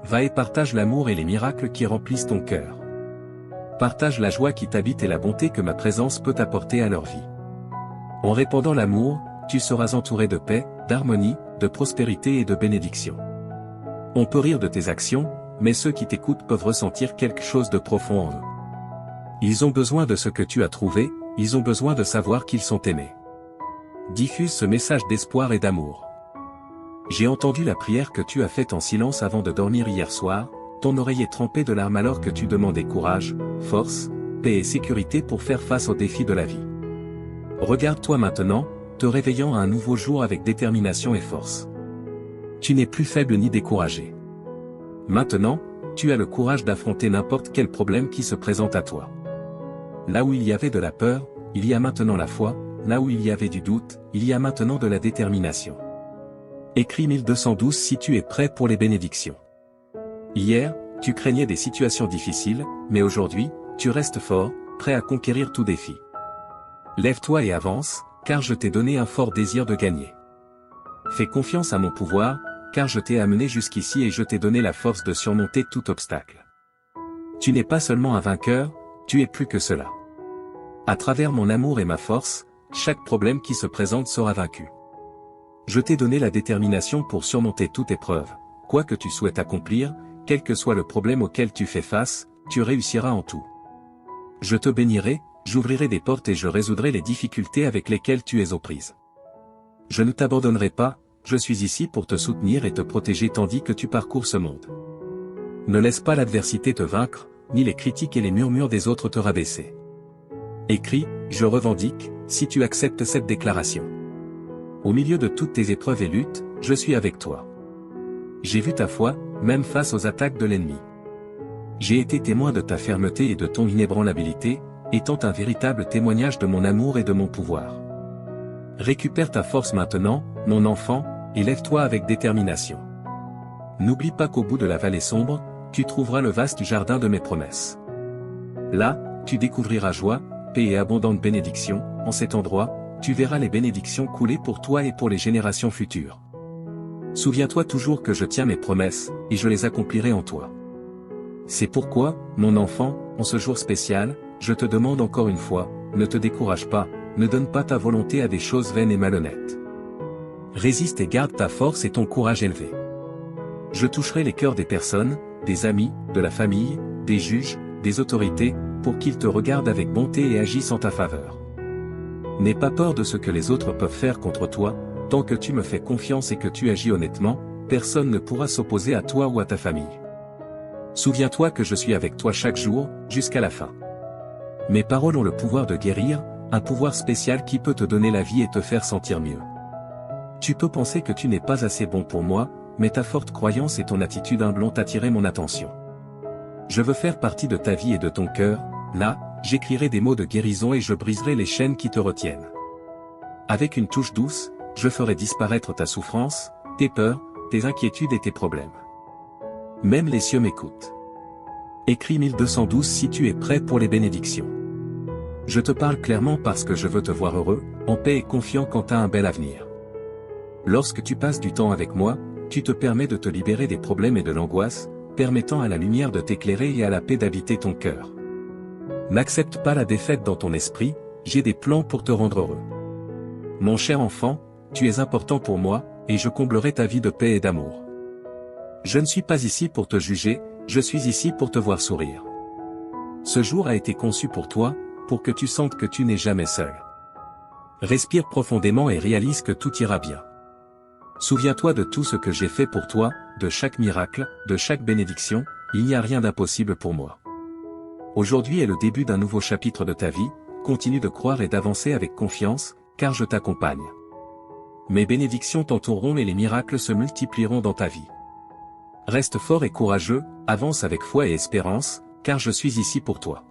Va et partage l'amour et les miracles qui remplissent ton cœur. Partage la joie qui t'habite et la bonté que ma présence peut apporter à leur vie. En répandant l'amour, tu seras entouré de paix, d'harmonie, de prospérité et de bénédiction. On peut rire de tes actions, mais ceux qui t'écoutent peuvent ressentir quelque chose de profond en eux. Ils ont besoin de ce que tu as trouvé, ils ont besoin de savoir qu'ils sont aimés. Diffuse ce message d'espoir et d'amour. J'ai entendu la prière que tu as faite en silence avant de dormir hier soir, ton oreiller trempé de larmes alors que tu demandais courage, force, paix et sécurité pour faire face aux défis de la vie. Regarde-toi maintenant, te réveillant à un nouveau jour avec détermination et force. Tu n'es plus faible ni découragé. Maintenant, tu as le courage d'affronter n'importe quel problème qui se présente à toi. Là où il y avait de la peur, il y a maintenant la foi, là où il y avait du doute, il y a maintenant de la détermination. Écris 1212 si tu es prêt pour les bénédictions. Hier, tu craignais des situations difficiles, mais aujourd'hui, tu restes fort, prêt à conquérir tout défi. Lève-toi et avance, car je t'ai donné un fort désir de gagner. Fais confiance à mon pouvoir, car je t'ai amené jusqu'ici et je t'ai donné la force de surmonter tout obstacle. Tu n'es pas seulement un vainqueur, tu es plus que cela. À travers mon amour et ma force, chaque problème qui se présente sera vaincu. Je t'ai donné la détermination pour surmonter toute épreuve, quoi que tu souhaites accomplir, quel que soit le problème auquel tu fais face, tu réussiras en tout. Je te bénirai, j'ouvrirai des portes et je résoudrai les difficultés avec lesquelles tu es aux prises. Je ne t'abandonnerai pas, je suis ici pour te soutenir et te protéger tandis que tu parcours ce monde. Ne laisse pas l'adversité te vaincre, ni les critiques et les murmures des autres te rabaisser. Écris, je revendique, si tu acceptes cette déclaration. Au milieu de toutes tes épreuves et luttes, je suis avec toi. J'ai vu ta foi, même face aux attaques de l'ennemi. J'ai été témoin de ta fermeté et de ton inébranlabilité, étant un véritable témoignage de mon amour et de mon pouvoir. Récupère ta force maintenant, mon enfant, et lève-toi avec détermination. N'oublie pas qu'au bout de la vallée sombre, tu trouveras le vaste jardin de mes promesses. Là, tu découvriras joie, paix et abondante bénédiction, en cet endroit, tu verras les bénédictions couler pour toi et pour les générations futures. Souviens-toi toujours que je tiens mes promesses, et je les accomplirai en toi. C'est pourquoi, mon enfant, en ce jour spécial, je te demande encore une fois, ne te décourage pas, ne donne pas ta volonté à des choses vaines et malhonnêtes. Résiste et garde ta force et ton courage élevé. Je toucherai les cœurs des personnes, des amis, de la famille, des juges, des autorités, pour qu'ils te regardent avec bonté et agissent en ta faveur. N'aie pas peur de ce que les autres peuvent faire contre toi, tant que tu me fais confiance et que tu agis honnêtement, personne ne pourra s'opposer à toi ou à ta famille. Souviens-toi que je suis avec toi chaque jour, jusqu'à la fin. Mes paroles ont le pouvoir de guérir, un pouvoir spécial qui peut te donner la vie et te faire sentir mieux. Tu peux penser que tu n'es pas assez bon pour moi, mais ta forte croyance et ton attitude humble ont attiré mon attention. Je veux faire partie de ta vie et de ton cœur, là, j'écrirai des mots de guérison et je briserai les chaînes qui te retiennent. Avec une touche douce, je ferai disparaître ta souffrance, tes peurs, tes inquiétudes et tes problèmes. Même les cieux m'écoutent. Écris 1212 si tu es prêt pour les bénédictions. Je te parle clairement parce que je veux te voir heureux, en paix et confiant quant à un bel avenir. Lorsque tu passes du temps avec moi, tu te permets de te libérer des problèmes et de l'angoisse, permettant à la lumière de t'éclairer et à la paix d'habiter ton cœur. N'accepte pas la défaite dans ton esprit, j'ai des plans pour te rendre heureux. Mon cher enfant, tu es important pour moi, et je comblerai ta vie de paix et d'amour. Je ne suis pas ici pour te juger, je suis ici pour te voir sourire. Ce jour a été conçu pour toi, pour que tu sentes que tu n'es jamais seul. Respire profondément et réalise que tout ira bien. Souviens-toi de tout ce que j'ai fait pour toi, de chaque miracle, de chaque bénédiction, il n'y a rien d'impossible pour moi. Aujourd'hui est le début d'un nouveau chapitre de ta vie, continue de croire et d'avancer avec confiance, car je t'accompagne. Mes bénédictions t'entoureront et les miracles se multiplieront dans ta vie. Reste fort et courageux, avance avec foi et espérance, car je suis ici pour toi.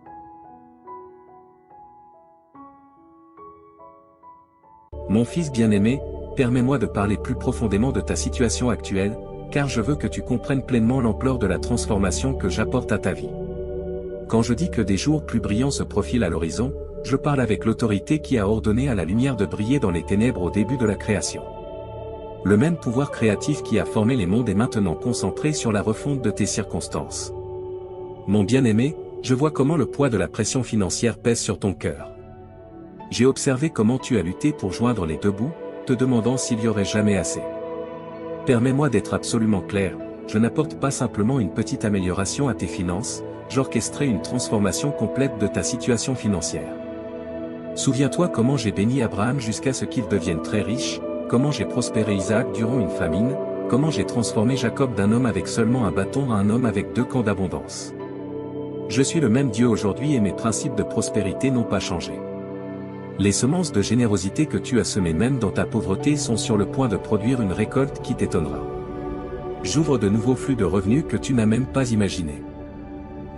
Mon fils bien-aimé, permets-moi de parler plus profondément de ta situation actuelle, car je veux que tu comprennes pleinement l'ampleur de la transformation que j'apporte à ta vie. Quand je dis que des jours plus brillants se profilent à l'horizon, je parle avec l'autorité qui a ordonné à la lumière de briller dans les ténèbres au début de la création. Le même pouvoir créatif qui a formé les mondes est maintenant concentré sur la refonte de tes circonstances. Mon bien-aimé, je vois comment le poids de la pression financière pèse sur ton cœur. J'ai observé comment tu as lutté pour joindre les deux bouts, te demandant s'il y aurait jamais assez. Permets-moi d'être absolument clair, je n'apporte pas simplement une petite amélioration à tes finances, j'orchestrerai une transformation complète de ta situation financière. Souviens-toi comment j'ai béni Abraham jusqu'à ce qu'il devienne très riche, comment j'ai prospéré Isaac durant une famine, comment j'ai transformé Jacob d'un homme avec seulement un bâton à un homme avec 2 camps d'abondance. Je suis le même Dieu aujourd'hui et mes principes de prospérité n'ont pas changé. Les semences de générosité que tu as semées même dans ta pauvreté sont sur le point de produire une récolte qui t'étonnera. J'ouvre de nouveaux flux de revenus que tu n'as même pas imaginés.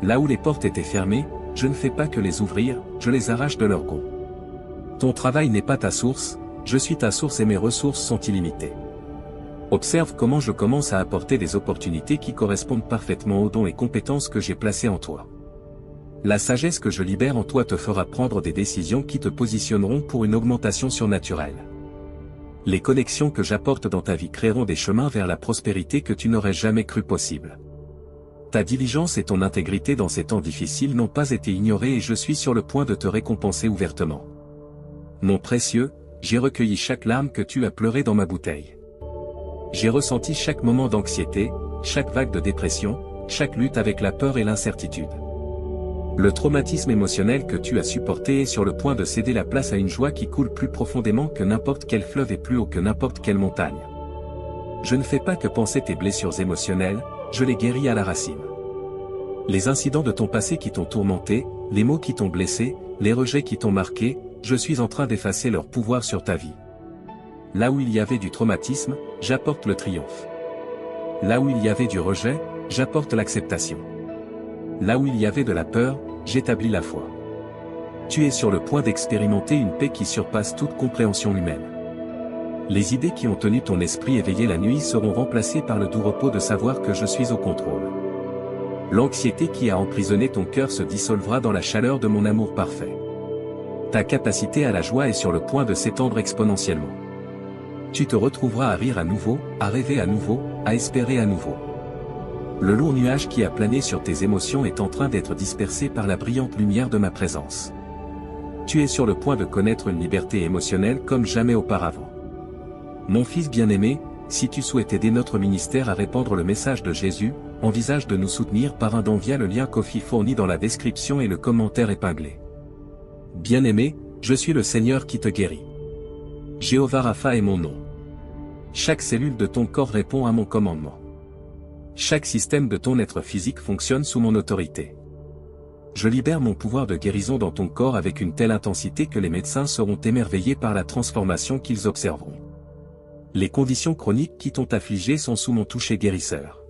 Là où les portes étaient fermées, je ne fais pas que les ouvrir, je les arrache de leur gonds. Ton travail n'est pas ta source, je suis ta source et mes ressources sont illimitées. Observe comment je commence à apporter des opportunités qui correspondent parfaitement aux dons et compétences que j'ai placés en toi. La sagesse que je libère en toi te fera prendre des décisions qui te positionneront pour une augmentation surnaturelle. Les connexions que j'apporte dans ta vie créeront des chemins vers la prospérité que tu n'aurais jamais cru possible. Ta diligence et ton intégrité dans ces temps difficiles n'ont pas été ignorées et je suis sur le point de te récompenser ouvertement. Mon précieux, j'ai recueilli chaque larme que tu as pleurée dans ma bouteille. J'ai ressenti chaque moment d'anxiété, chaque vague de dépression, chaque lutte avec la peur et l'incertitude. Le traumatisme émotionnel que tu as supporté est sur le point de céder la place à une joie qui coule plus profondément que n'importe quel fleuve et plus haut que n'importe quelle montagne. Je ne fais pas que penser tes blessures émotionnelles, je les guéris à la racine. Les incidents de ton passé qui t'ont tourmenté, les mots qui t'ont blessé, les rejets qui t'ont marqué, je suis en train d'effacer leur pouvoir sur ta vie. Là où il y avait du traumatisme, j'apporte le triomphe. Là où il y avait du rejet, j'apporte l'acceptation. Là où il y avait de la peur, j'établis la foi. Tu es sur le point d'expérimenter une paix qui surpasse toute compréhension humaine. Les idées qui ont tenu ton esprit éveillé la nuit seront remplacées par le doux repos de savoir que je suis au contrôle. L'anxiété qui a emprisonné ton cœur se dissolvera dans la chaleur de mon amour parfait. Ta capacité à la joie est sur le point de s'étendre exponentiellement. Tu te retrouveras à rire à nouveau, à rêver à nouveau, à espérer à nouveau. Le lourd nuage qui a plané sur tes émotions est en train d'être dispersé par la brillante lumière de ma présence. Tu es sur le point de connaître une liberté émotionnelle comme jamais auparavant. Mon fils bien-aimé, si tu souhaites aider notre ministère à répandre le message de Jésus, envisage de nous soutenir par un don via le lien Ko-fi fourni dans la description et le commentaire épinglé. Bien-aimé, je suis le Seigneur qui te guérit. Jéhovah Rapha est mon nom. Chaque cellule de ton corps répond à mon commandement. Chaque système de ton être physique fonctionne sous mon autorité. Je libère mon pouvoir de guérison dans ton corps avec une telle intensité que les médecins seront émerveillés par la transformation qu'ils observeront. Les conditions chroniques qui t'ont affligé sont sous mon toucher guérisseur.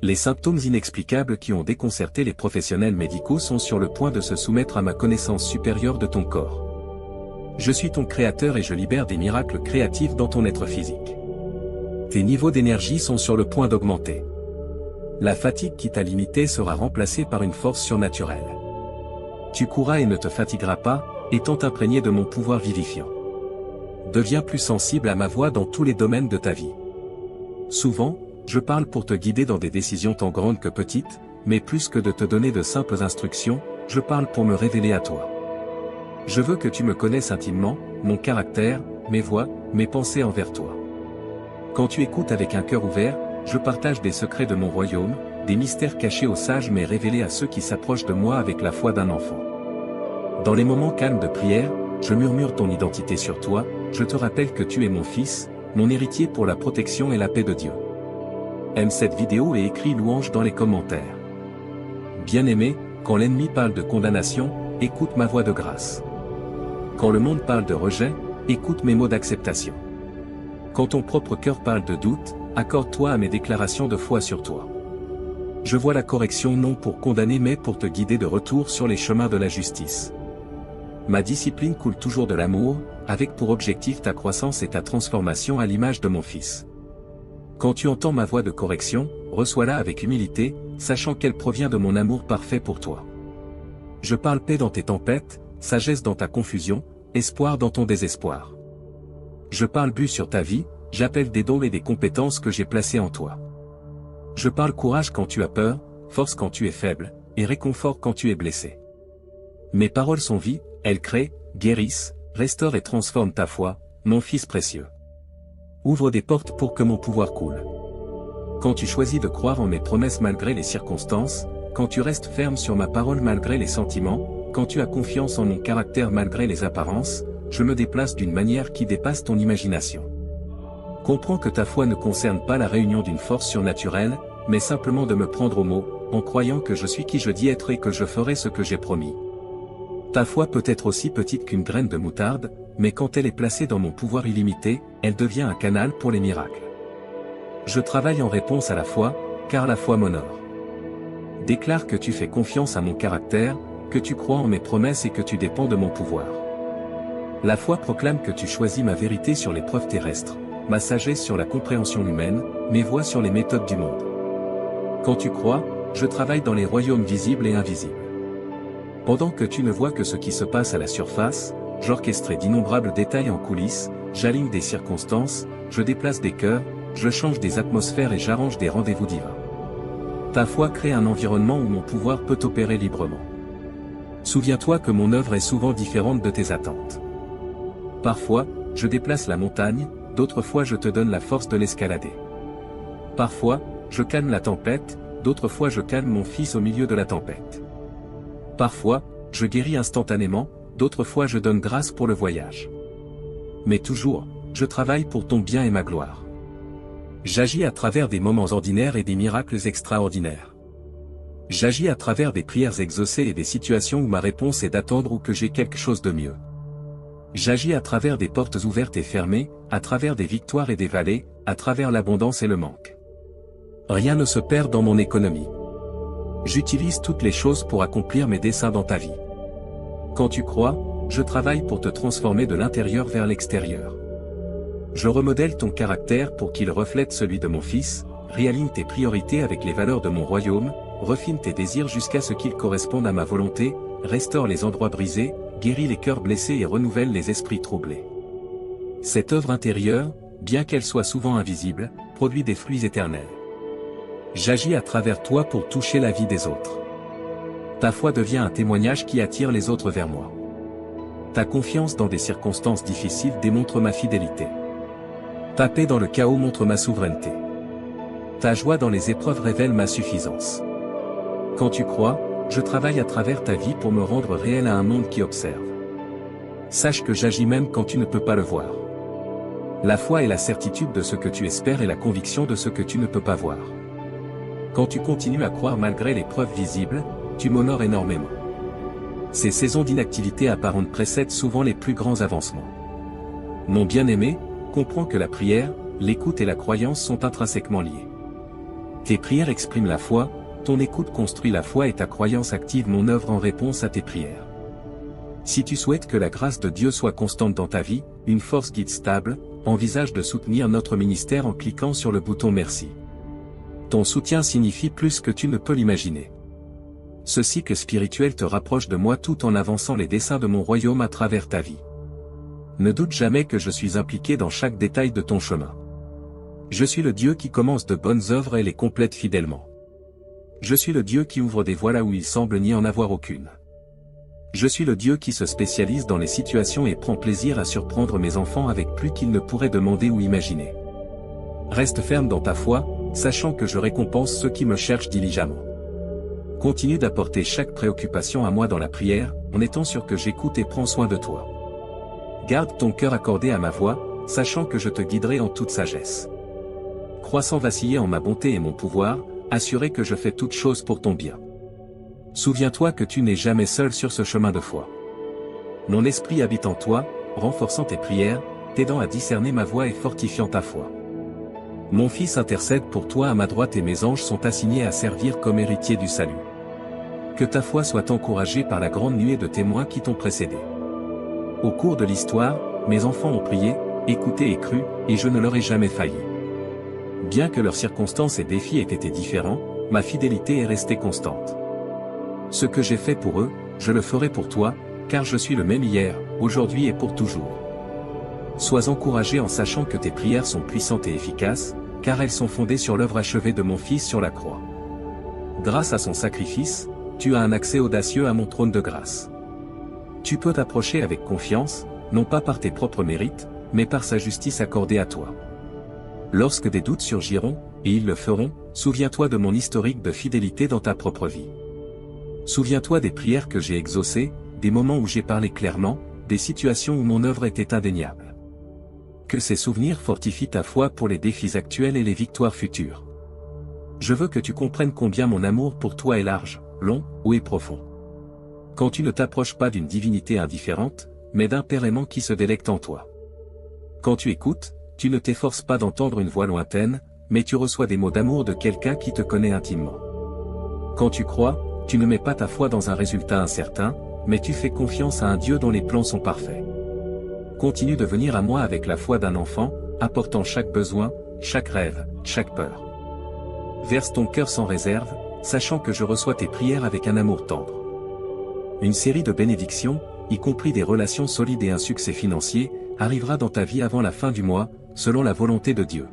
Les symptômes inexplicables qui ont déconcerté les professionnels médicaux sont sur le point de se soumettre à ma connaissance supérieure de ton corps. Je suis ton créateur et je libère des miracles créatifs dans ton être physique. Tes niveaux d'énergie sont sur le point d'augmenter. La fatigue qui t'a limité sera remplacée par une force surnaturelle. Tu courras et ne te fatigueras pas, étant imprégné de mon pouvoir vivifiant. Deviens plus sensible à ma voix dans tous les domaines de ta vie. Souvent, je parle pour te guider dans des décisions tant grandes que petites, mais plus que de te donner de simples instructions, je parle pour me révéler à toi. Je veux que tu me connaisses intimement, mon caractère, mes voies, mes pensées envers toi. Quand tu écoutes avec un cœur ouvert, je partage des secrets de mon royaume, des mystères cachés aux sages mais révélés à ceux qui s'approchent de moi avec la foi d'un enfant. Dans les moments calmes de prière, je murmure ton identité sur toi, je te rappelle que tu es mon fils, mon héritier pour la protection et la paix de Dieu. Aime cette vidéo et écris louange dans les commentaires. Bien-aimé, quand l'ennemi parle de condamnation, écoute ma voix de grâce. Quand le monde parle de rejet, écoute mes mots d'acceptation. Quand ton propre cœur parle de doute, accorde-toi à mes déclarations de foi sur toi. Je vois la correction non pour condamner mais pour te guider de retour sur les chemins de la justice. Ma discipline coule toujours de l'amour, avec pour objectif ta croissance et ta transformation à l'image de mon Fils. Quand tu entends ma voix de correction, reçois-la avec humilité, sachant qu'elle provient de mon amour parfait pour toi. Je parle paix dans tes tempêtes, sagesse dans ta confusion, espoir dans ton désespoir. Je parle but sur ta vie, j'appelle des dons et des compétences que j'ai placés en toi. Je parle courage quand tu as peur, force quand tu es faible, et réconfort quand tu es blessé. Mes paroles sont vie, elles créent, guérissent, restaurent et transforment ta foi, mon Fils précieux. Ouvre des portes pour que mon pouvoir coule. Quand tu choisis de croire en mes promesses malgré les circonstances, quand tu restes ferme sur ma parole malgré les sentiments, quand tu as confiance en mon caractère malgré les apparences, je me déplace d'une manière qui dépasse ton imagination. Comprends que ta foi ne concerne pas la réunion d'une force surnaturelle, mais simplement de me prendre au mot, en croyant que je suis qui je dis être et que je ferai ce que j'ai promis. Ta foi peut être aussi petite qu'une graine de moutarde, mais quand elle est placée dans mon pouvoir illimité, elle devient un canal pour les miracles. Je travaille en réponse à la foi, car la foi m'honore. Déclare que tu fais confiance à mon caractère, que tu crois en mes promesses et que tu dépends de mon pouvoir. La foi proclame que tu choisis ma vérité sur les preuves terrestres, ma sagesse sur la compréhension humaine, mes voies sur les méthodes du monde. Quand tu crois, je travaille dans les royaumes visibles et invisibles. Pendant que tu ne vois que ce qui se passe à la surface, j'orchestrerai d'innombrables détails en coulisses, j'aligne des circonstances, je déplace des cœurs, je change des atmosphères et j'arrange des rendez-vous divins. Ta foi crée un environnement où mon pouvoir peut opérer librement. Souviens-toi que mon œuvre est souvent différente de tes attentes. Parfois, je déplace la montagne, d'autres fois je te donne la force de l'escalader. Parfois, je calme la tempête, d'autres fois je calme mon fils au milieu de la tempête. Parfois, je guéris instantanément, d'autres fois je donne grâce pour le voyage. Mais toujours, je travaille pour ton bien et ma gloire. J'agis à travers des moments ordinaires et des miracles extraordinaires. J'agis à travers des prières exaucées et des situations où ma réponse est d'attendre ou que j'ai quelque chose de mieux. J'agis à travers des portes ouvertes et fermées, à travers des victoires et des vallées, à travers l'abondance et le manque. Rien ne se perd dans mon économie. J'utilise toutes les choses pour accomplir mes desseins dans ta vie. Quand tu crois, je travaille pour te transformer de l'intérieur vers l'extérieur. Je remodèle ton caractère pour qu'il reflète celui de mon Fils, réaligne tes priorités avec les valeurs de mon royaume, refine tes désirs jusqu'à ce qu'ils correspondent à ma volonté, restaure les endroits brisés, guérit les cœurs blessés et renouvelle les esprits troublés. Cette œuvre intérieure, bien qu'elle soit souvent invisible, produit des fruits éternels. J'agis à travers toi pour toucher la vie des autres. Ta foi devient un témoignage qui attire les autres vers moi. Ta confiance dans des circonstances difficiles démontre ma fidélité. Ta paix dans le chaos montre ma souveraineté. Ta joie dans les épreuves révèle ma suffisance. Quand tu crois, je travaille à travers ta vie pour me rendre réel à un monde qui observe. Sache que j'agis même quand tu ne peux pas le voir. La foi est la certitude de ce que tu espères et la conviction de ce que tu ne peux pas voir. Quand tu continues à croire malgré les preuves visibles, tu m'honores énormément. Ces saisons d'inactivité apparente précèdent souvent les plus grands avancements. Mon bien-aimé, comprends que la prière, l'écoute et la croyance sont intrinsèquement liées. Tes prières expriment la foi, ton écoute construit la foi et ta croyance active mon œuvre en réponse à tes prières. Si tu souhaites que la grâce de Dieu soit constante dans ta vie, une force guide stable, envisage de soutenir notre ministère en cliquant sur le bouton Merci. Ton soutien signifie plus que tu ne peux l'imaginer. Ce cycle spirituel te rapproche de moi tout en avançant les desseins de mon royaume à travers ta vie. Ne doute jamais que je suis impliqué dans chaque détail de ton chemin. Je suis le Dieu qui commence de bonnes œuvres et les complète fidèlement. Je suis le Dieu qui ouvre des voies là où il semble n'y en avoir aucune. Je suis le Dieu qui se spécialise dans les situations et prend plaisir à surprendre mes enfants avec plus qu'ils ne pourraient demander ou imaginer. Reste ferme dans ta foi, sachant que je récompense ceux qui me cherchent diligemment. Continue d'apporter chaque préoccupation à moi dans la prière, en étant sûr que j'écoute et prends soin de toi. Garde ton cœur accordé à ma voix, sachant que je te guiderai en toute sagesse. Crois sans vaciller en ma bonté et mon pouvoir, assuré que je fais toutes choses pour ton bien. Souviens-toi que tu n'es jamais seul sur ce chemin de foi. Mon esprit habite en toi, renforçant tes prières, t'aidant à discerner ma voix et fortifiant ta foi. Mon Fils intercède pour toi à ma droite et mes anges sont assignés à servir comme héritiers du salut. Que ta foi soit encouragée par la grande nuée de témoins qui t'ont précédé. Au cours de l'histoire, mes enfants ont prié, écouté et cru, et je ne leur ai jamais failli. Bien que leurs circonstances et défis aient été différents, ma fidélité est restée constante. Ce que j'ai fait pour eux, je le ferai pour toi, car je suis le même hier, aujourd'hui et pour toujours. Sois encouragé en sachant que tes prières sont puissantes et efficaces, car elles sont fondées sur l'œuvre achevée de mon Fils sur la croix. Grâce à son sacrifice, tu as un accès audacieux à mon trône de grâce. Tu peux t'approcher avec confiance, non pas par tes propres mérites, mais par sa justice accordée à toi. Lorsque des doutes surgiront, et ils le feront, souviens-toi de mon historique de fidélité dans ta propre vie. Souviens-toi des prières que j'ai exaucées, des moments où j'ai parlé clairement, des situations où mon œuvre était indéniable. Que ces souvenirs fortifient ta foi pour les défis actuels et les victoires futures. Je veux que tu comprennes combien mon amour pour toi est large, long, haut et profond. Quand tu ne t'approches pas d'une divinité indifférente, mais d'un Père aimant qui se délecte en toi. Quand tu écoutes, tu ne t'efforces pas d'entendre une voix lointaine, mais tu reçois des mots d'amour de quelqu'un qui te connaît intimement. Quand tu crois, tu ne mets pas ta foi dans un résultat incertain, mais tu fais confiance à un Dieu dont les plans sont parfaits. Continue de venir à moi avec la foi d'un enfant, apportant chaque besoin, chaque rêve, chaque peur. Verse ton cœur sans réserve, sachant que je reçois tes prières avec un amour tendre. Une série de bénédictions, y compris des relations solides et un succès financier, arrivera dans ta vie avant la fin du mois, selon la volonté de Dieu.